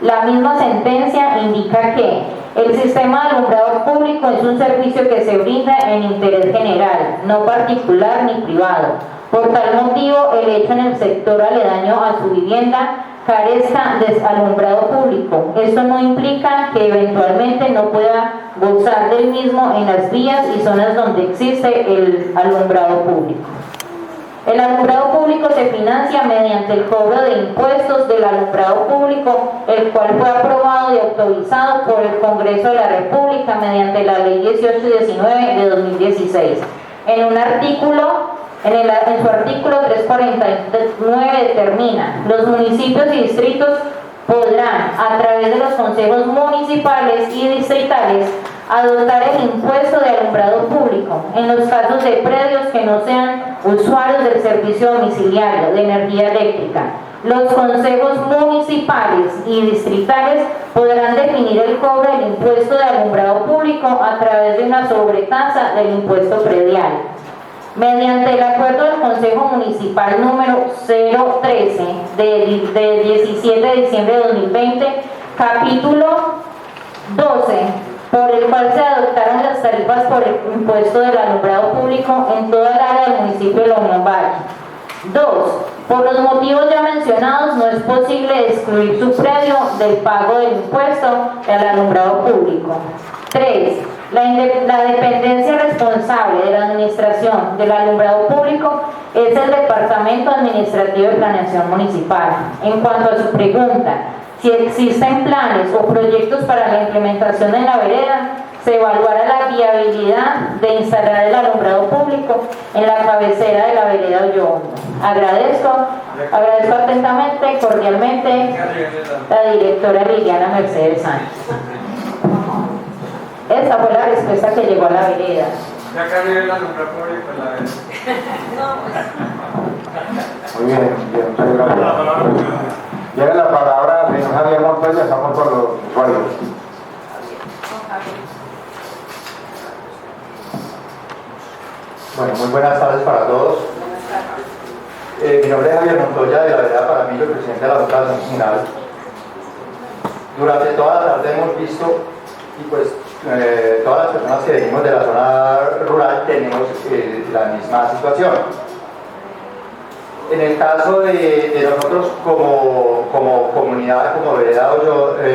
La misma sentencia indica que el sistema de alumbrado público es un servicio que se brinda en interés general, no particular ni privado. Por tal motivo, el hecho en el sector aledaño a su vivienda carezca de alumbrado público. Esto no implica que eventualmente no pueda gozar del mismo en las vías y zonas donde existe el alumbrado público. El alumbrado público se financia mediante el cobro de impuestos del alumbrado público, el cual fue aprobado y autorizado por el Congreso de la República mediante la Ley 1819 de 2016. En su artículo 349 determina: los municipios y distritos podrán, a través de los consejos municipales y distritales, adoptar el impuesto de alumbrado público en los casos de predios que no sean usuarios del servicio domiciliario de energía eléctrica. Los consejos municipales y distritales podrán definir el cobro del impuesto de alumbrado público a través de una sobretasa del impuesto predial. Mediante el acuerdo del Consejo Municipal número 013 de 17 de diciembre de 2020, capítulo 12, por el cual se adoptaron las tarifas por el impuesto del alumbrado público en toda el área del municipio de La Unión Valle. 2. Por los motivos ya mencionados, no es posible excluir su predio del pago del impuesto al alumbrado público. 3. La dependencia responsable de la administración del alumbrado público es el Departamento Administrativo de Planeación Municipal. En cuanto a su pregunta, si existen planes o proyectos para la implementación en la vereda, se evaluará la viabilidad de instalar el alumbrado público en la cabecera de la vereda Yondo. Agradezco atentamente, cordialmente, la directora Liliana Mercedes Sánchez. Esta fue la respuesta que llegó a la vereda. Ya cambié el alumbrado público en la vereda. Muy bien, muchas gracias. Tiene la palabra el señor Javier Montoya, estamos con los usuarios. Bueno, muy buenas tardes para todos. Mi nombre es Javier Montoya, de la vereda Paramillo, presidente de la Junta de Acción Comunal. Durante toda la tarde hemos visto, y pues todas las personas que venimos de la zona rural tenemos la misma situación. En el caso de nosotros como comunidad, como vereda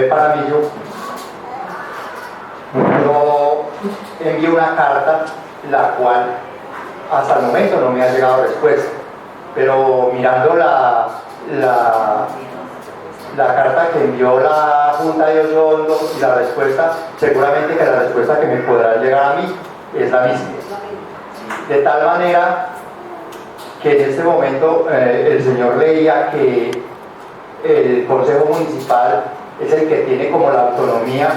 Paramillo, yo envié una carta, la cual hasta el momento no me ha llegado respuesta, pero mirando la carta que envió la Junta de Yondo y la respuesta, seguramente que la respuesta que me podrá llegar a mí es la misma. De tal manera que en este momento el señor leía que el Consejo Municipal es el que tiene como la autonomía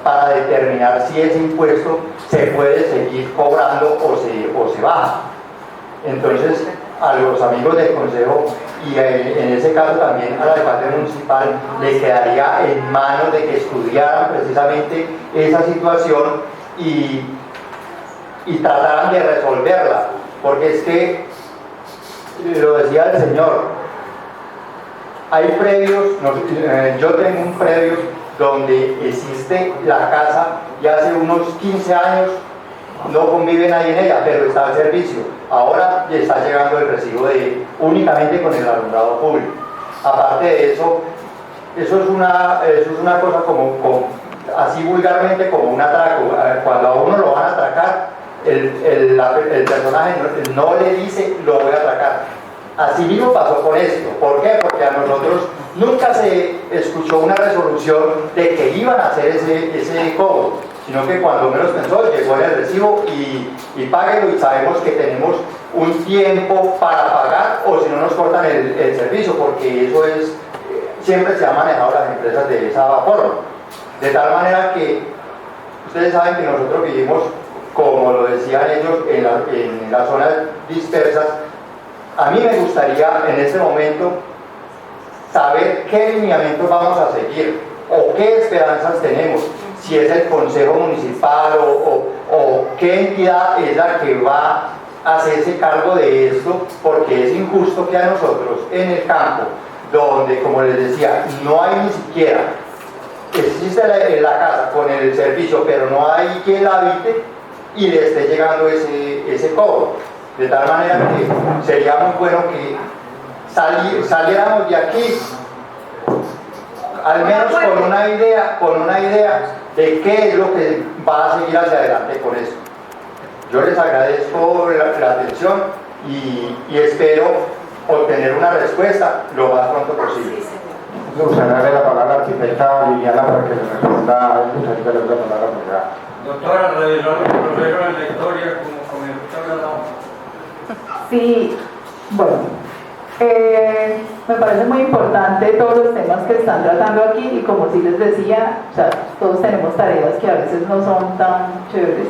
para determinar si ese impuesto se puede seguir cobrando o se baja. Entonces, a los amigos del Consejo y en ese caso también a la alcaldía municipal le quedaría en manos de que estudiaran precisamente esa situación y trataran de resolverla, porque es que, lo decía el señor, hay predios, yo tengo un predio donde existe la casa y hace unos 15 años no convive nadie en ella, pero está al servicio. Ahora le está llegando el recibo únicamente con el alumbrado público. Aparte de eso, eso es una cosa así vulgarmente como un atraco. Cuando a uno lo van a atracar, el personaje no le dice lo voy a atracar. Así mismo pasó con esto. ¿Por qué? Porque a nosotros nunca se escuchó una resolución de que iban a hacer ese cobro, sino que cuando menos pensó llegó el recibo y páguelo, y sabemos que tenemos un tiempo para pagar o si no nos cortan el servicio, porque eso siempre se ha manejado las empresas de esa forma. De tal manera que ustedes saben que nosotros vivimos, como lo decían ellos, en las zonas dispersas. A mí me gustaría en este momento saber qué lineamientos vamos a seguir o qué esperanzas tenemos, si es el Consejo Municipal o qué entidad es la que va a hacerse cargo de esto, porque es injusto que a nosotros en el campo, donde, como les decía, no hay ni siquiera, existe la casa con el servicio, pero no hay quien la habite y le esté llegando ese cobro. De tal manera que sería muy bueno que saliéramos de aquí al menos con una idea de qué es lo que va a seguir hacia adelante con esto. Yo les agradezco la atención y espero obtener una respuesta lo más pronto posible. Darle la palabra a la arquitecta Liliana para que le responda a él. Darle la palabra para allá. Doctora, reveló el proceso de la historia como comentó. Sí, bueno, me parece muy importante todos los temas que están tratando aquí, y como sí les decía, o sea, todos tenemos tareas que a veces no son tan chéveres,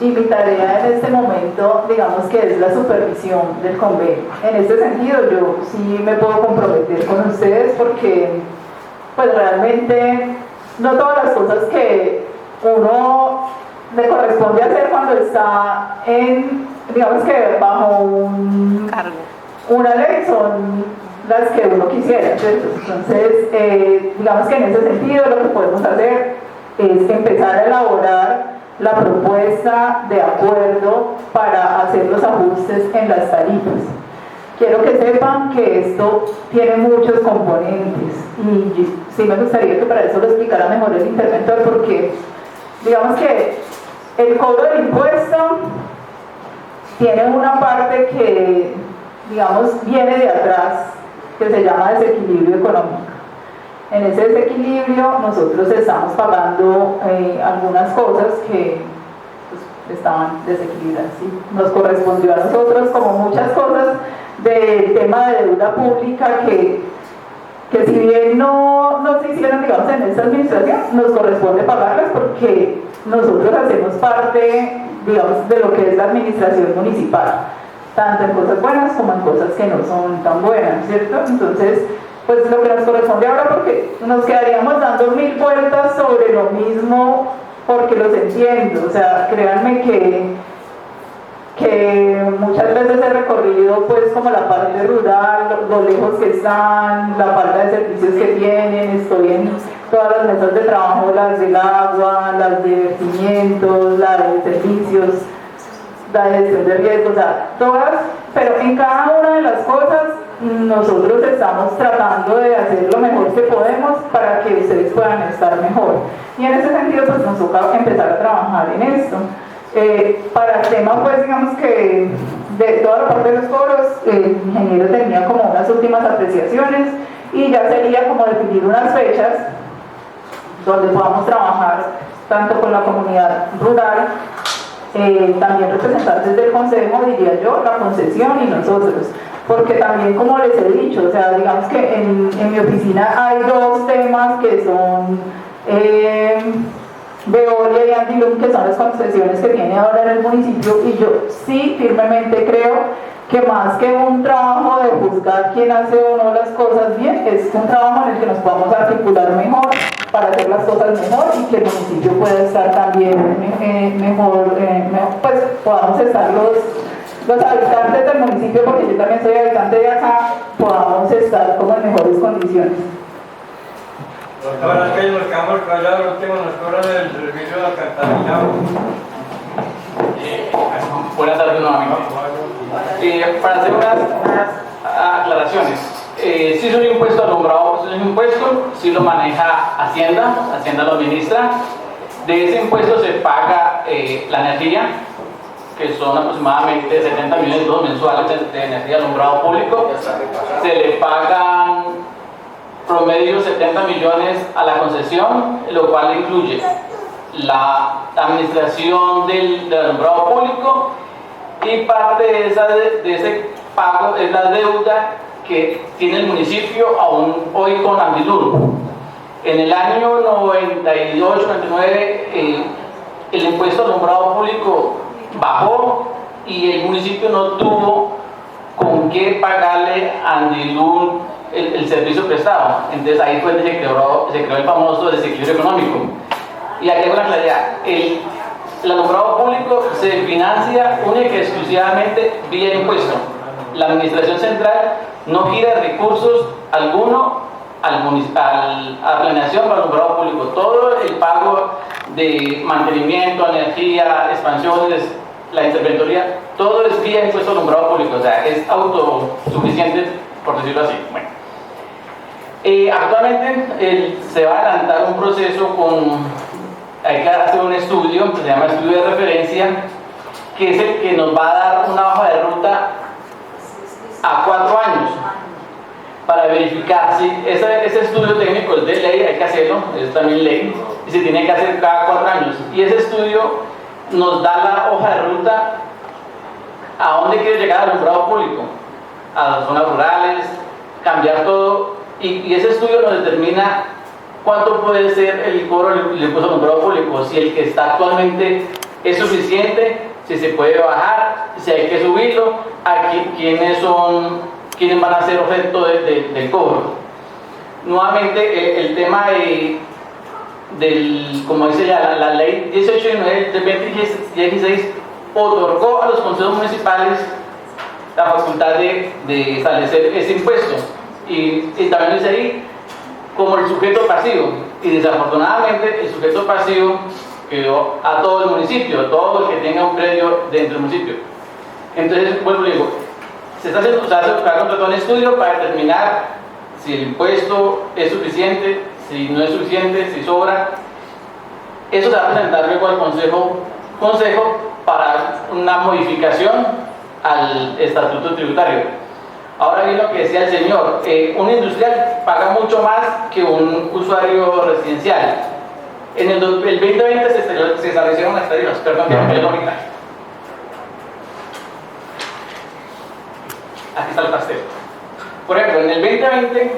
y mi tarea en este momento, digamos que es la supervisión del convenio. En este sentido yo sí me puedo comprometer con ustedes, porque pues realmente no todas las cosas que uno le corresponde hacer cuando está digamos que bajo una ley son las que uno quisiera, ¿cierto? Entonces, digamos que en ese sentido lo que podemos hacer es empezar a elaborar la propuesta de acuerdo para hacer los ajustes en las tarifas. Quiero que sepan que esto tiene muchos componentes, y sí me gustaría que para eso lo explicara mejor el interventor, porque digamos que el cobro del impuesto tiene una parte que, digamos, viene de atrás, que se llama desequilibrio económico. En ese desequilibrio nosotros estamos pagando algunas cosas que pues, estaban desequilibradas, ¿sí? Nos correspondió a nosotros, como muchas cosas del tema de deuda pública, que si bien no se hicieron, digamos, en esta administración, nos corresponde pagarlas porque nosotros hacemos parte, digamos, de lo que es la administración municipal, tanto en cosas buenas como en cosas que no son tan buenas, ¿cierto? Entonces, pues lo que nos corresponde ahora, porque nos quedaríamos dando 1000 vueltas sobre lo mismo, porque los entiendo, o sea, créanme que muchas veces he recorrido pues como la parte rural, lo lejos que están, la falta de servicios que tienen, estoy en todas las mesas de trabajo, las del agua, las de vertimientos, las de servicios, la de gestión de riesgos, o sea, todas, pero en cada una de las cosas nosotros estamos tratando de hacer lo mejor que podemos para que ustedes puedan estar mejor, y en ese sentido pues nos toca empezar a trabajar en esto. Para el tema, pues digamos que de toda la parte de los cobros, el ingeniero tenía como unas últimas apreciaciones, y ya sería como definir unas fechas donde podamos trabajar tanto con la comunidad rural, también representantes del consejo, diría yo, la concesión y nosotros, porque también, como les he dicho, o sea, digamos que en mi oficina hay dos temas que son Veolia y Andilum, que son las concesiones que tiene ahora en el municipio, y yo sí firmemente creo que más que un trabajo de juzgar quién hace o no las cosas bien, es un trabajo en el que nos podamos articular mejor para hacer las cosas mejor, y que el municipio pueda estar también mejor, pues podamos estar los habitantes del municipio, porque yo también soy habitante de acá, podamos estar como en mejores condiciones. Doctora, es que nos quedamos callados, el último nos cobran el servicio de alcantarillado. Buenas tardes nuevamente. Para hacer unas aclaraciones. Si es un impuesto alumbrado, es un impuesto, si lo maneja Hacienda lo administra. De ese impuesto se paga la energía, que son aproximadamente 70 millones de pesos mensuales de energía alumbrado público. Se le pagan promedio 70 millones a la concesión, lo cual incluye la administración del alumbrado público, y parte de ese pago es la deuda que tiene el municipio aún hoy con Andilur. En el año 98-99 el impuesto al alumbrado público bajó y el municipio no tuvo con qué pagarle a Andilur el servicio prestado. Entonces ahí fue donde se creó el famoso desequilibrio económico. Y aquí hay una claridad: el alumbrado público se financia única y exclusivamente vía impuesto. La administración central no gira recursos alguno a la planeación para el alumbrado público. Todo el pago de mantenimiento, energía, expansiones, la interventoría, todo es vía impuesto al alumbrado público, o sea, es autosuficiente, por decirlo así. Bueno. Actualmente se va a adelantar un proceso hay que hacer un estudio que se llama estudio de referencia, que es el que nos va a dar una hoja de ruta a 4 años para verificar si ese estudio técnico es de ley, hay que hacerlo, es también ley, y se tiene que hacer cada 4 años. Y ese estudio nos da la hoja de ruta a dónde quiere llegar el alumbrado público, a las zonas rurales, cambiar todo, y ese estudio nos determina cuánto puede ser el cobro del impuesto al alumbrado público, si el que está actualmente es suficiente, si se puede bajar, si hay que subirlo, quiénes van a ser objeto del cobro. Nuevamente, el tema como dice ya la ley 18.9 del 2016 otorgó a los consejos municipales la facultad de establecer ese impuesto, y también dice ahí como el sujeto pasivo, y desafortunadamente el sujeto pasivo quedó a todo el municipio, a todo el que tenga un predio dentro del municipio. Entonces, vuelvo y digo, se va a contratar un estudio para determinar si el impuesto es suficiente, si no es suficiente, si sobra. Eso se va a presentar luego al consejo para una modificación al estatuto tributario. Ahora bien, lo que decía el señor, un industrial paga mucho más que un usuario residencial. En el 2020 se establecieron las tarifas, perdón, que me voy a lógica. Aquí está el pastel. Por ejemplo, en el 2020,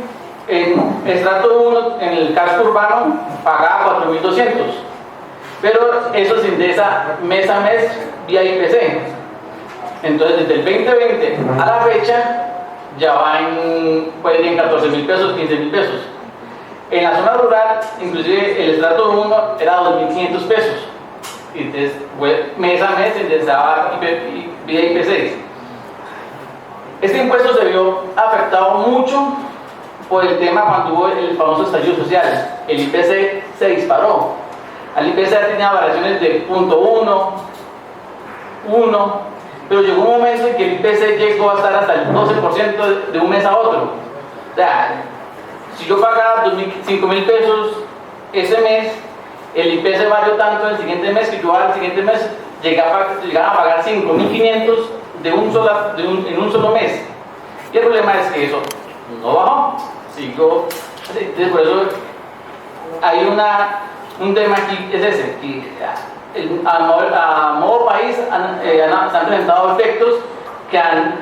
en estrato 1, en el casco urbano, pagaba 4.200, pero eso se indexa mes a mes vía IPC. Entonces, desde el 2020 a la fecha, ya va en 14.000 pesos, 15.000 pesos. En la zona rural, inclusive el estrato 1 era 2.500 pesos. Y entonces, mes a mes se indexaba vía IPC. Este impuesto se vio afectado mucho por el tema cuando hubo el famoso estallido social. El IPC se disparó. El IPC tenía variaciones de 0.1, 1, pero llegó un momento en que el IPC llegó a estar hasta el 12% de un mes a otro. O sea, si yo pagaba 5.000 pesos ese mes, el IPC varió tanto el siguiente mes que yo al siguiente mes llegaba a pagar 5.500 en un solo mes. Y el problema es que eso no bajó, siguió. Entonces, por eso hay un tema aquí, es ese, que a modo país se han presentado efectos que han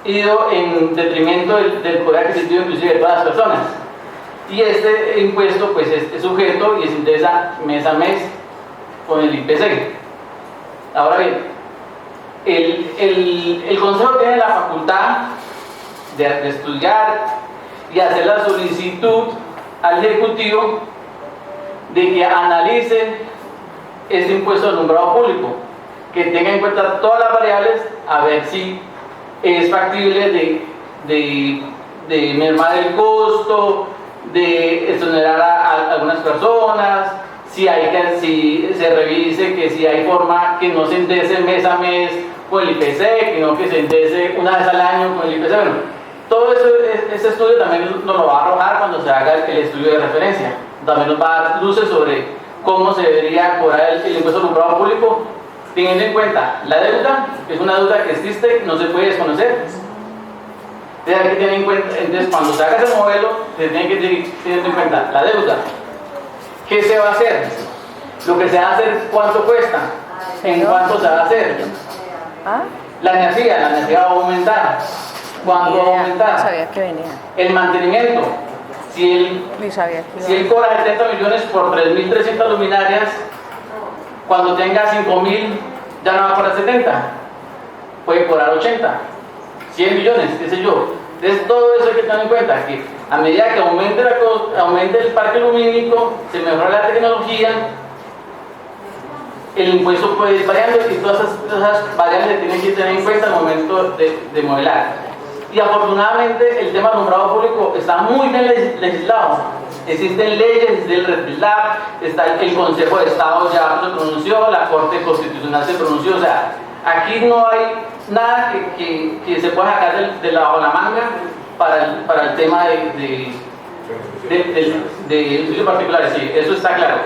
ido en detrimento del poder adquisitivo inclusive de todas las personas. Y este impuesto pues es sujeto y es indexado mes a mes con el IPC. Ahora bien, el Consejo tiene la facultad de estudiar y hacer la solicitud al Ejecutivo de que analice este impuesto al alumbrado público, que tenga en cuenta todas las variables, a ver si es factible de mermar el costo, de exonerar a algunas personas, si se revise que si hay forma que no se endece mes a mes con el IPC, sino que se endece una vez al año con el IPC. Bueno, todo eso, ese estudio también nos lo va a arrojar cuando se haga el estudio de referencia. También nos va a dar luces sobre cómo se debería cobrar el impuesto alumbrado público, teniendo en cuenta la deuda, que es una deuda que existe, no se puede desconocer. Hay que tener en cuenta, entonces cuando se haga ese modelo, se tiene que tener en cuenta la deuda. ¿Qué se va a hacer? Lo que se va a hacer, ¿cuánto cuesta? ¿En cuánto se va a hacer? La energía va a aumentar. ¿Cuánto va a aumentar? Sabía que venía. El mantenimiento. Si él cobra 70 millones por 3.300 luminarias, cuando tenga 5.000 ya no va a cobrar 70, puede cobrar 80, 100 millones, qué sé yo. Entonces todo eso hay que tener en cuenta, que a medida que aumente el parque lumínico, se mejora la tecnología, el impuesto puede ir variando y todas esas variables tienen que tener en cuenta al momento de modelar. Y afortunadamente el tema alumbrado público está muy bien legislado. Existen leyes del REPLAB, está el Consejo de Estado ya se pronunció, la Corte Constitucional se pronunció, o sea, aquí no hay nada que se pueda sacar de bajo la manga para el tema de estudios particulares, sí, eso está claro.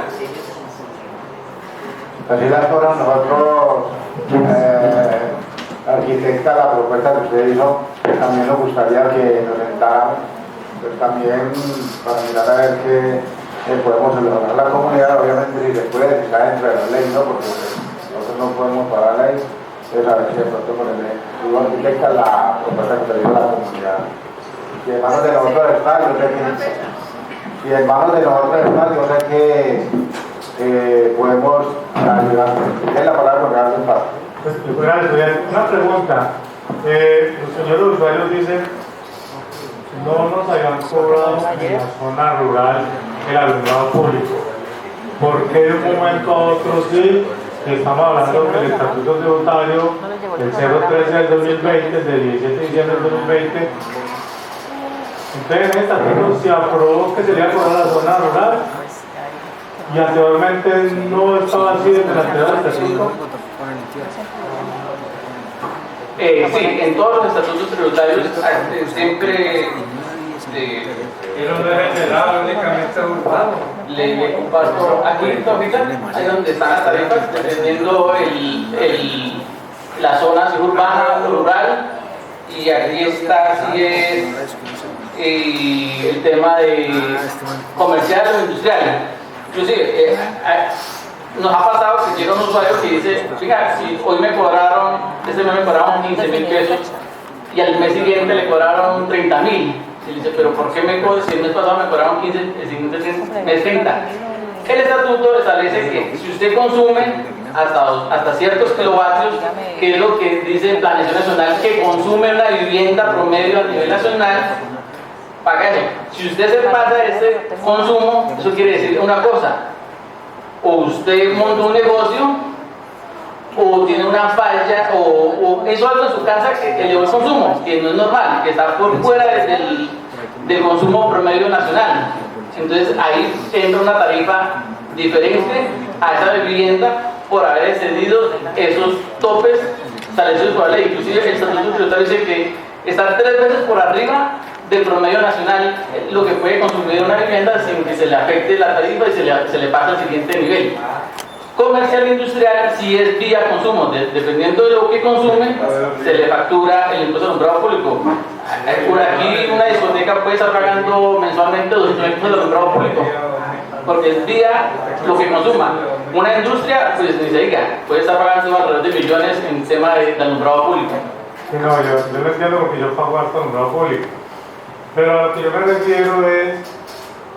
Así las cosas, nosotros, arquitecta, la propuesta que usted hizo, también nos gustaría que nos sentáramos, pues también para mirar a ver qué podemos lograr la comunidad, obviamente si se puede, si está dentro de la ley, ¿no? Porque nosotros no podemos parar la ley, es a ver si de pronto con el arquitecta la propuesta que te dio la comunidad. Si en manos de nosotros está, yo sé que si en manos de nosotros está, yo sé que podemos ayudar. Es la palabra con un paso. Pues, una pregunta. Los señores usuarios dicen, no nos habían cobrado en la zona rural el alumbrado público. ¿Por qué de un momento a otro sí? Estamos hablando del estatuto tributario del 013 del 2020, del 17 de diciembre del 2020. Entonces en el estatuto se aprobó que se le iba a cobrar la zona rural y anteriormente no estaba así desde la anterior estatuto. Sí, en todos los estatutos tributarios siempre únicamente urbano. Le comparto aquí, ahí donde están las tarifas, dependiendo la zona si es urbana o rural, y aquí está si es el tema de comercial o industrial. Inclusive, nos ha pasado que llega un usuario que dice, fíjate, si hoy me cobraron, este mes me cobraron 15.000 pesos y al mes siguiente le cobraron 30.000. Y dice, pero ¿por qué si el mes pasado me cobraron 15, el siguiente mes 30? El estatuto establece que si usted consume hasta ciertos kilovatios, que es lo que dice en Planeación Nacional, que consume una vivienda promedio a nivel nacional, paga eso. Si usted se pasa de ese consumo, eso quiere decir una cosa: o usted monta un negocio, o tiene una falla, o hizo algo en su casa que elevó el consumo, que no es normal, que está por fuera del consumo promedio nacional. Entonces ahí entra una tarifa diferente a esa vivienda por haber excedido esos topes establecidos por la ley. Inclusive el estatuto tributario dice que está 3 veces por arriba del promedio nacional lo que puede consumir una vivienda sin que se le afecte la tarifa y se le pase al siguiente nivel. Comercial e industrial, si es vía consumo, dependiendo de lo que consume, se le factura el impuesto al alumbrado público. Por aquí una discoteca puede estar pagando mensualmente 200 pesos de alumbrado público, porque es vía lo que consuma. Una industria, pues ni se diga, puede estar pagando alrededor de millones en tema de alumbrado público. Sí, no, yo lo entiendo porque yo pago hasta alumbrado público. Pero a lo que yo me refiero es,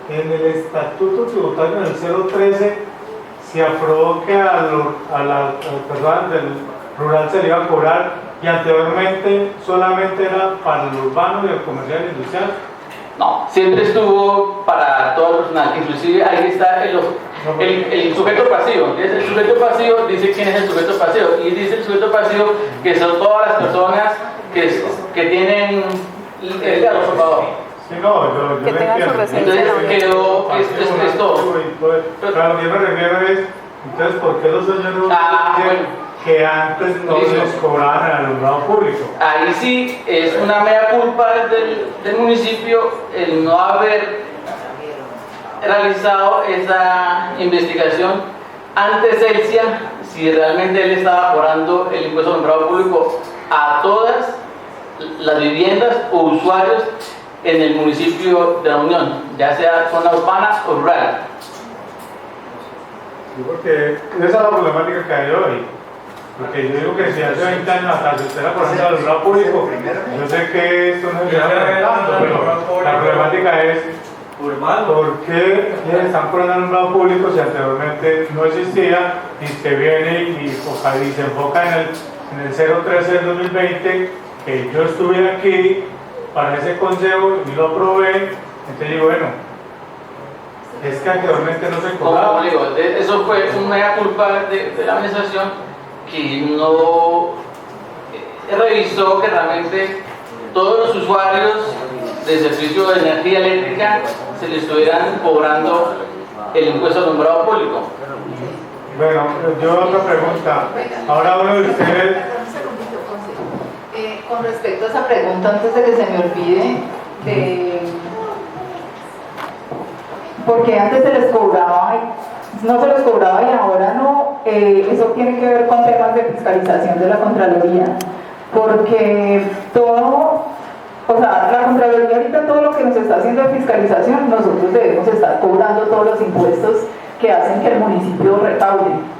en el estatuto tributario del 013 se aprobó que a las personas del rural se le iba a cobrar, y anteriormente solamente era para el urbano y el comercial e industrial. No, siempre estuvo para todo el personal, inclusive ahí está el sujeto pasivo. El sujeto pasivo dice quién es el sujeto pasivo, y dice el sujeto pasivo que son todas las personas que tienen, por favor, Sí, no, yo Que tengan su residencia en la Entonces quedó que es todo. Pero lo que me refiero es, entonces, ¿por qué los señores Bueno. que antes no se les cobraban el alumbrado público? Ahí sí es una mea culpa del municipio el no haber realizado esa investigación ante Celsia, si realmente él estaba cobrando el impuesto al alumbrado público a todas las viviendas o usuarios en el municipio de la Unión, ya sea zona urbana o rural. Sí, porque esa es la problemática que hay hoy. Porque yo digo que si hace 20 años atrás usted era por ejemplo del alumbrado público, yo sé que esto no se está presentando, pero la problemática es ¿por qué les están cobrando el alumbrado público si anteriormente no existía y se viene y se enfoca en el 013 del 2020, que yo estuve aquí para ese consejo y lo aprobé? Entonces digo, bueno, es que anteriormente no se cobraba. Como digo, eso fue una culpa de la administración que no revisó que realmente todos los usuarios de servicio de energía eléctrica se les estuvieran cobrando el impuesto al alumbrado público. Bueno, yo otra pregunta. Ahora uno de ustedes... Con respecto a esa pregunta, antes de que se me olvide, porque antes se les cobraba, no se les cobraba y ahora no, eso tiene que ver con temas de fiscalización de la Contraloría, porque todo, o sea, la Contraloría ahorita todo lo que nos está haciendo de fiscalización, nosotros debemos estar cobrando todos los impuestos que hacen que el municipio recaude.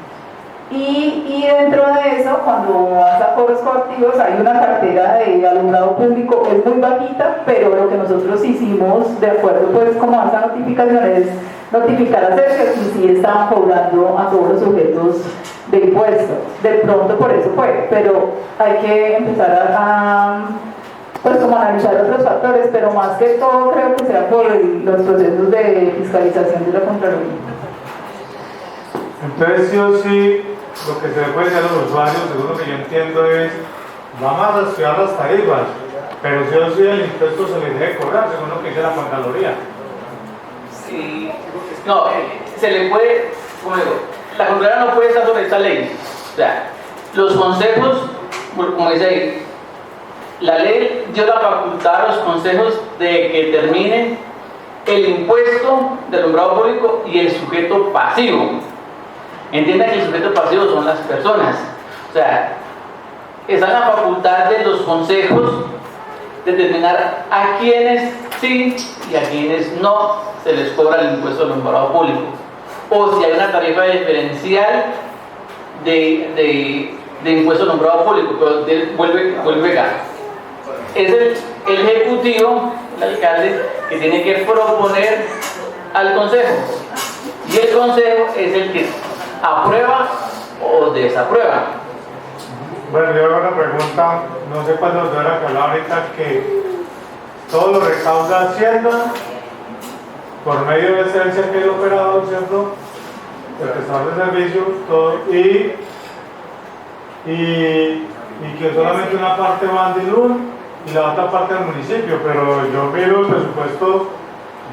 Y dentro de eso, cuando vas a cobros coactivos, hay una cartera de alumbrado público, es muy bajita, pero lo que nosotros hicimos, de acuerdo pues como a esa notificación, es notificar a Celsia que sí estaban cobrando a todos los sujetos de impuestos. De pronto por eso fue, pero hay que empezar pues como analizar otros factores, pero más que todo creo que sea por los procesos de fiscalización de la Contraloría. Entonces sí o sí, lo que se le puede decir a los usuarios, según lo que yo entiendo, es vamos a estudiar las tarifas, pero sí o sí el impuesto se les debe cobrar, según lo que dice la Contraloría. Sí, no, se le puede, como digo, la Contraloría no puede estar sobre esta ley. O sea, los consejos, como dice ahí, la ley dio la facultad a los consejos de que determinen el impuesto del alumbrado público y el sujeto pasivo. Entiendan que el sujeto pasivo son las personas. O sea, está en la facultad de los consejos determinar a quienes sí y a quienes no se les cobra el impuesto al alumbrado público. O si hay una tarifa diferencial de impuesto al alumbrado público, pero vuelve acá. Es el ejecutivo, el alcalde, que tiene que proponer al consejo. Y el consejo es el que aprueba o desaprueba. Bueno, yo hago una pregunta, no sé cuándo se era que hablaba ahorita, que todo lo recauda Hacienda por medio de Celsia, que es el operador, ¿cierto? El prestador de servicio, todo, y que solamente una parte va a Andilún y la otra parte al municipio, pero yo miro el presupuesto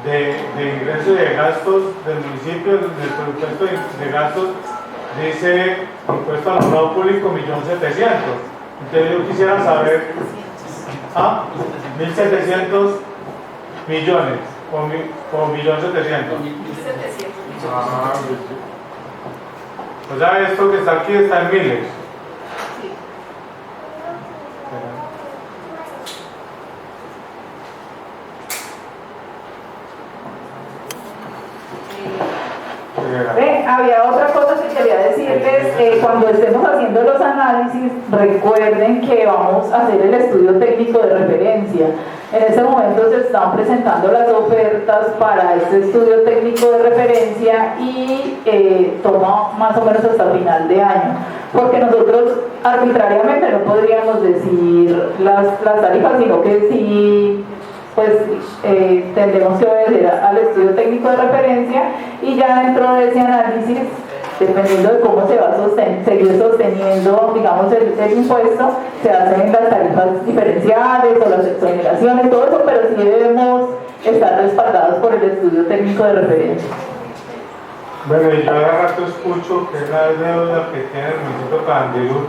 de ingresos y de gastos del municipio, del presupuesto de gastos, dice impuesto al alumbrado público 1.700.000. Entonces yo quisiera saber, 1.700 millones o 1.700.000. O sea, esto que está aquí está en miles. Había otra cosa que quería decirles, cuando estemos haciendo los análisis, recuerden que vamos a hacer el estudio técnico de referencia. En este momento se están presentando las ofertas para este estudio técnico de referencia y toma más o menos hasta final de año, porque nosotros arbitrariamente no podríamos decir las tarifas, sino que sí, pues tendremos que obedecer al estudio técnico de referencia y ya dentro de ese análisis dependiendo de cómo se va a seguir sosteniendo, digamos, el impuesto, se hacen las tarifas diferenciales o las exoneraciones, todo eso, pero sí debemos estar respaldados por el estudio técnico de referencia. Bueno, y yo de rato escucho que es la deuda que tiene el municipio de Candilú.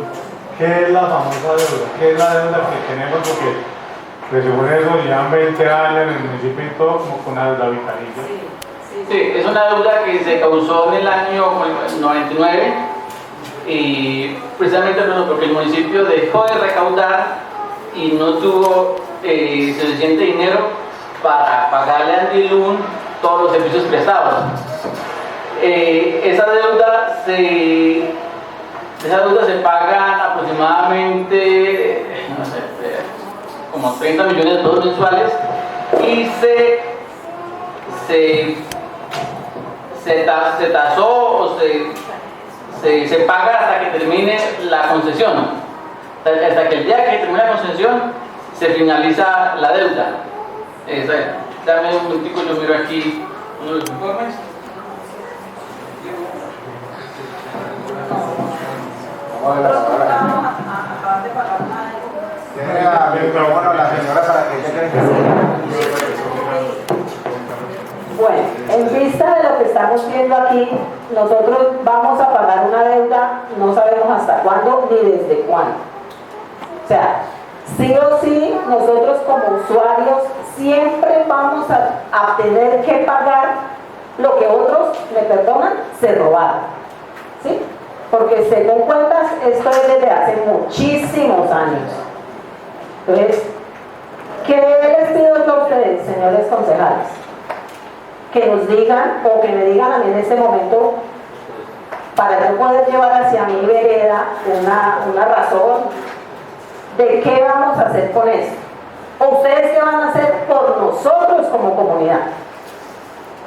¿Qué es la famosa deuda? ¿Qué es la deuda que tenemos? Porque pues, según eso llevan 20 años en el municipio y todo como con una deuda vitalicia. Sí, es una deuda que se causó en el año 99 y precisamente porque el municipio dejó de recaudar y no tuvo suficiente dinero para pagarle a Andilún todos los servicios prestados. Esa deuda se paga aproximadamente no sé, como 30 millones de pesos mensuales y se tasó o se paga hasta que termine la concesión. Hasta que el día que termine la concesión se finaliza la deuda. Dame un momentico, yo miro aquí uno de los informes. Bueno, en vista de lo que estamos viendo aquí, nosotros vamos a pagar una deuda, no sabemos hasta cuándo ni desde cuándo. O sea, sí o sí, nosotros como usuarios siempre vamos a tener que pagar lo que otros, me perdonan, se robaron. ¿Sí? Porque según cuentas, esto es desde hace muchísimos años. Entonces, ¿qué les pido yo a ustedes, señores concejales? Que nos digan, o que me digan a mí en este momento, para yo poder llevar hacia mi vereda una razón de qué vamos a hacer con esto. ¿O ustedes qué van a hacer por nosotros como comunidad?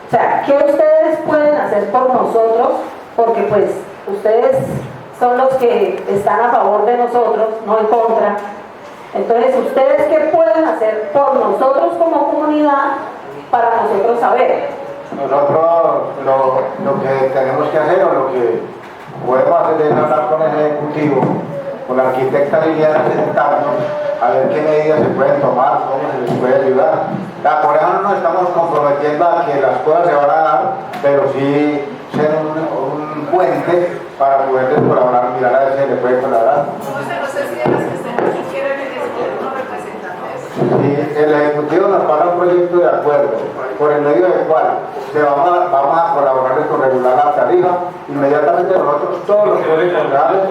O sea, ¿qué ustedes pueden hacer por nosotros? Porque pues ustedes son los que están a favor de nosotros, no en contra. Entonces, ¿ustedes qué pueden hacer por nosotros como comunidad para nosotros saber? Nosotros lo que tenemos que hacer o lo que podemos hacer es hablar con el Ejecutivo, con la arquitecta Liliana, sentarnos a ver qué medidas se pueden tomar, cómo se les puede ayudar. Por eso no nos estamos comprometiendo a que las cosas se van a dar, pero sí ser un puente para poderles colaborar, mirar a ver si se le puede colaborar. No sé si de las que estén aquí quieren unos representantes. Sí, el Ejecutivo nos paga un proyecto de acuerdo, por el medio del cual vamos a colaborarles con regular la tarifa. Inmediatamente nosotros, todos los concejales,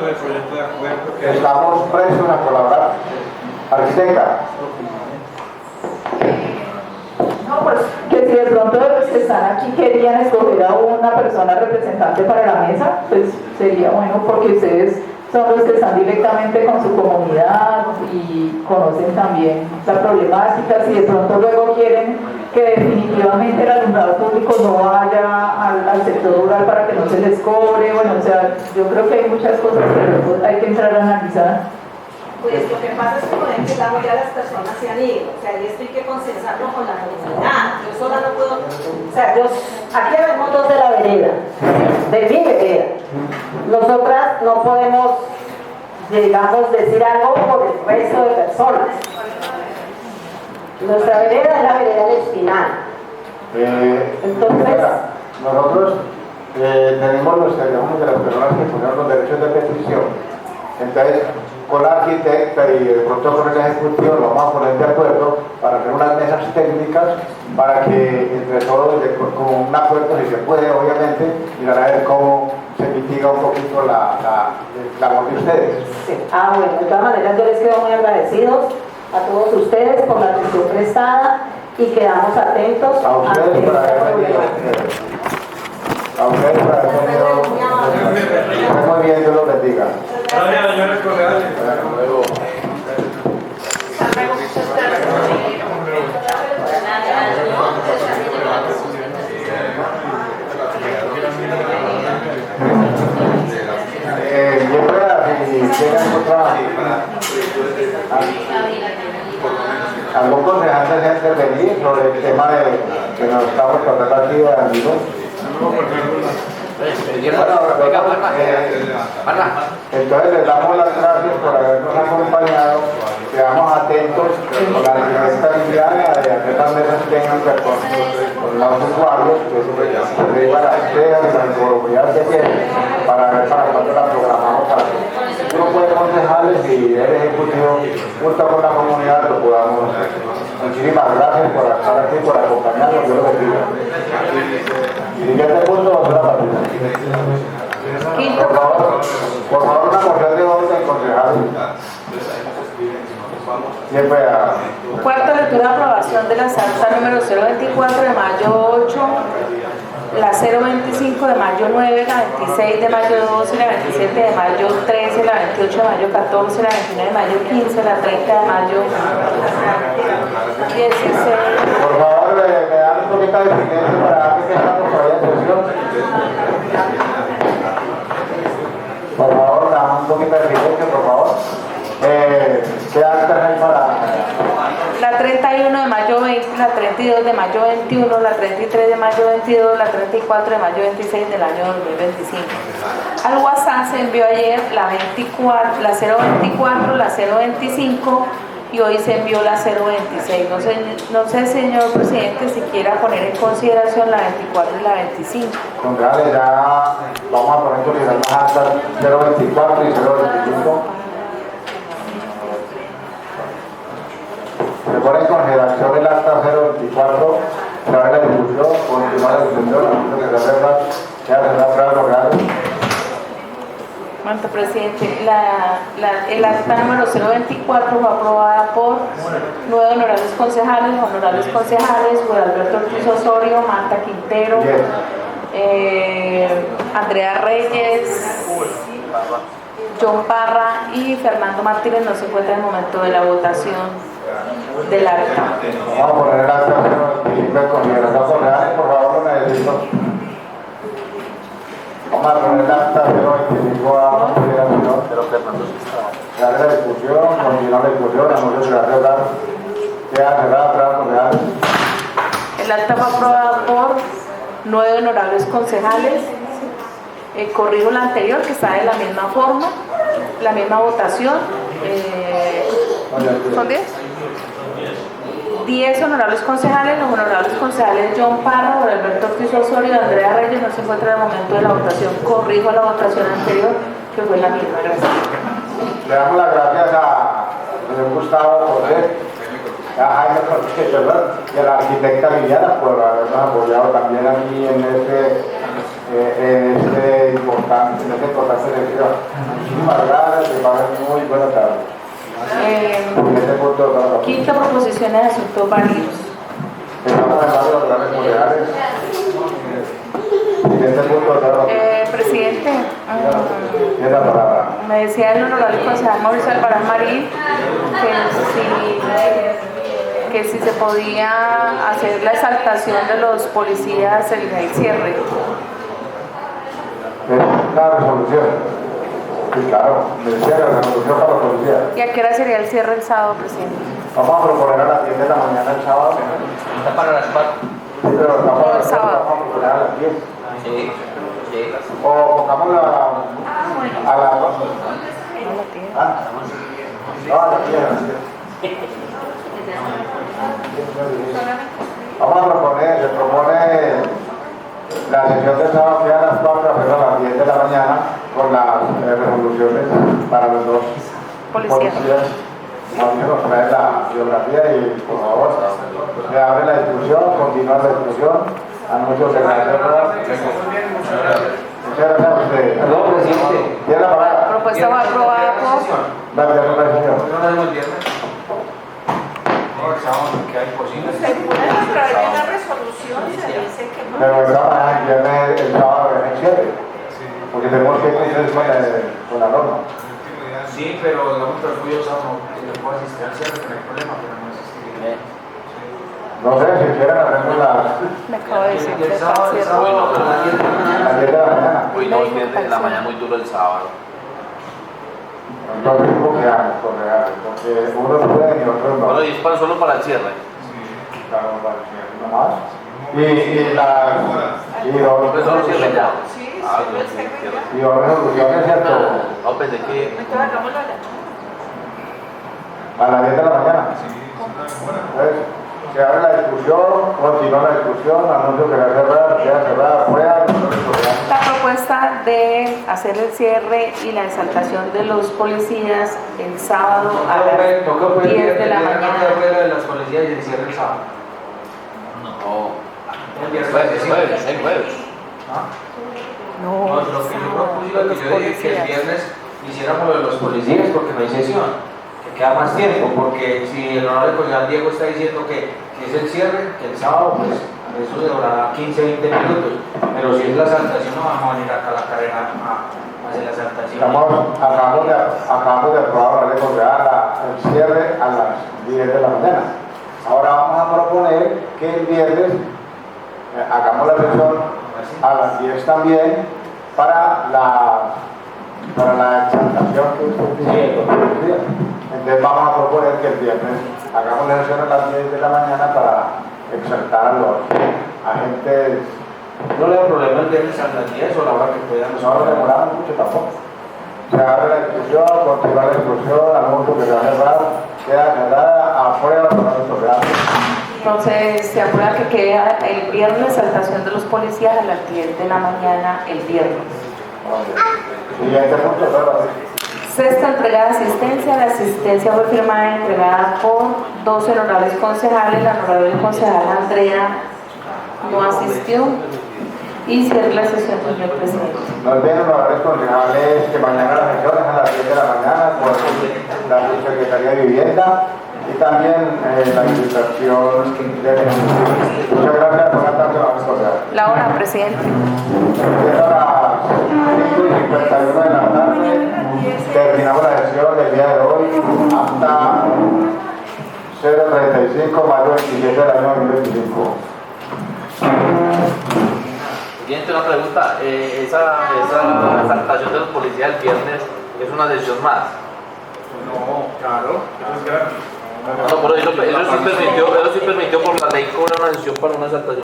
estamos prestos a colaborar. Arquitecta. No, pues que si de pronto de los que están aquí querían escoger a una persona representante para la mesa, pues sería bueno porque ustedes son los que están directamente con su comunidad y conocen también la problemática. Si de pronto luego quieren que definitivamente el alumbrado público no vaya al sector rural para que no se les cobre, bueno, o sea, yo creo que hay muchas cosas que luego hay que entrar a analizar. Pues lo que pasa es que, por ejemplo, ya las personas se han ido, o sea, y esto hay que consensarlo con la comunidad. Yo sola no puedo, o sea, aquí vemos dos de la vereda, de mi vereda. Nosotras no podemos, digamos, decir algo por el resto de personas. Nuestra vereda es la vereda del Espinal. Entonces, nosotros tenemos los teléfonos de las personas que ponen los derechos de petición. Entonces, con la arquitecta y de pronto con el ejecutivo nos vamos a poner de acuerdo para hacer unas mesas técnicas para que entre todos, con un acuerdo, si se puede, obviamente, mirar a ver cómo se mitiga un poquito la labor de ustedes. Sí. Bueno, de todas maneras yo les quedo muy agradecidos a todos ustedes por la atención prestada y quedamos atentos a ustedes por haber venido. A ustedes por haber venido. Muy bien, Dios los bendiga. Gracias, señores concejales. ¿Algún concejal desea intervenir sobre el tema que nos estamos tratando aquí de Andino? Entonces les damos las gracias por habernos acompañado. Quedamos atentos con la directa Liliana de hacer las mesas técnicas con los usuarios, que se iban a ustedes y la incorporación que tienen para ver para cuándo la programamos para que el grupo de concejales y el ejecutivo junto con la comunidad lo podamos hacer. Muchísimas gracias por estar aquí, por acompañarnos. Yo lo bendiga. Siguiente punto, doctora Patricia. Por favor, una moción de orden, concejal. Siempre a... Cuarta lectura, aprobación de la acta número 024 de mayo 8, la 025 de mayo 9, la 26 de mayo 12, la 27 de mayo 13, la 28 de mayo 14, la 29 de mayo 15, la 30 de mayo 16. Por favor, me dan un poquito de silencio para que estamos por ahí en sesión. Por favor, me dan un poquito de silencio, por favor. ¿Qué actas hay para...? La 31 de mayo 20, la 32 de mayo 21, la 33 de mayo 22, la 34 de mayo 26 del año 2025. Al WhatsApp se envió ayer la 024, la 025 y hoy se envió la 026. No sé, señor presidente, si quiera poner en consideración la 24 y la 25. Contrale, ya vamos a poner en consideración las actas 024 y 025. Se pone en consideración el acta 024, se abre la discusión, continúa la discusión, la que se reserva, ya se da prueba los reales. Manto presidente, el acta número 024 fue aprobada por 9 honorables concejales, Juan Alberto Ortiz Osorio, Marta Quintero, Andrea Reyes, John Parra y Fernando Martínez. No se encuentra en el momento de la votación del acta. Vamos a poner el acta 025 en consideración los reales, por favor, lo necesito. Vamos a poner el acta 025 a consideración. Se abre la discusión, continúa la discusión, anuncio que va a cerrar. Queda cerrada, prueba con reales. El acta fue aprobada por 9 honorables concejales. Corrijo la anterior, que está de la misma forma, la misma votación. ¿Son 10? 10 honorables concejales. Los honorables concejales John Parra, Alberto Ortiz Osorio y Andrea Reyes no se encuentran en el momento de la votación. Corrijo la votación anterior, que fue la misma. Gracias. Le damos las gracias a Gustavo José, a Jaime Cortés, y a la arquitecta Liliana por habernos apoyado también aquí en este importante elección. Muchísimas gracias, que pasen muy buenas tardes. Quinta, proposiciones de asuntos válidos. Estamos en varios planes mundiales. Presidente, me decía el honorable concejal Mauricio Alvarado Marín que si se podía hacer la exaltación de los policías en el cierre. La resolución. Sí, claro, me decía la resolución para la policía. ¿Y a qué hora sería el cierre el sábado, presidente? Vamos a proponer a las 10 de la mañana el sábado. Está para las 4. Sí, pero estamos el sábado. Vamos a proponer a las 10. Sí. O pongamos a las 2. ¿Ah? No, a las 10. Vamos a proponer, se propone la sesión del sábado que a las 4, hacerla a las 10 de la mañana con las resoluciones para los dos policías. Mauricio nos trae la biografía y por favor se abre la discusión, continúa la discusión. Anuncio que gracias. Muchas gracias a ustedes. Perdón, presidente. Tiene la palabra. La propuesta fue aprobada por... Gracias, señor. ¿No nos vemos el viernes? No, el sábado que hay posible. Se puede traer una resolución, se dice que no. Pero el sábado en el cierre. Porque tenemos que cumplir con la norma. Sí, pero digamos que el tuyo no puedo asistir al cierre, no hay problema, pero no asistiré. No sé, si quieren hacemos las... Me acabo de decir que El sábado, a las 10 de la mañana. Hoy no, viernes en la mañana muy duro el sábado. Entonces, copiamos, porque unos pueden y otros no. Bueno, y es solo para el cierre. Claro, para el cierre, no más. Y los... Pues solo cierre ya. Y ahora resoluciones, ¿cierto? No, pensé que... A las 10 de la mañana. Entonces, se abre la discusión, continúa la discusión, anuncio que queda cerrada, fuera. La propuesta de hacer el cierre y la exaltación de los policías el sábado a las 10 de la mañana. de las policías y el cierre el sábado. No. El jueves. No, Lo que yo propuse, lo que yo dije que el viernes hiciéramos lo de los policías porque no hay sesión, que queda más tiempo, porque si el honorable concejal Diego está diciendo que es el cierre, que el sábado, pues eso demorará 15, 20 minutos, pero si es la exaltación no vamos a venir acá a la carrera a hacer la exaltación. Acabamos de aprobar la ley el cierre a las 10 de la mañana. Ahora vamos a proponer que el viernes hagamos la sesión a las 10 también para la exaltación que usted dice. Entonces vamos a proponer que el viernes hagamos la sesión a las 10 de la mañana para exaltar a los agentes. No le da problema el viernes a las 10 o la hora que puedan. No demoramos mucho tampoco. Se abre la discusión, continúa la discusión, anuncio que se va a cerrar, queda cerrada, aprueba con los reales. Entonces se aprueba que queda el viernes exaltación de los policías a las 10 de la mañana el viernes. Siguiente punto, Sexta entrega de asistencia. La asistencia fue firmada y entregada por 12 honorables concejales. La honorable concejala Andrea no asistió. Y cierra la sesión, señor presidente. Nos ven honorables concejales que mañana las sesiones a las 10 de la mañana por la Secretaría de Vivienda y también la invitación de... Muchas gracias. Buenas tardes, honorables concejales. La hora, presidente. Empieza a las 5:51 de la tarde. Terminamos la sesión del día de hoy hasta 0:35, mayo 27 del año 2025. Siguiente, una pregunta. Esa exaltación de los policías el viernes es una sesión más. No, claro, eso es gratis. No, pero eso sí permitió por la ley cobrar una sesión para una exaltación.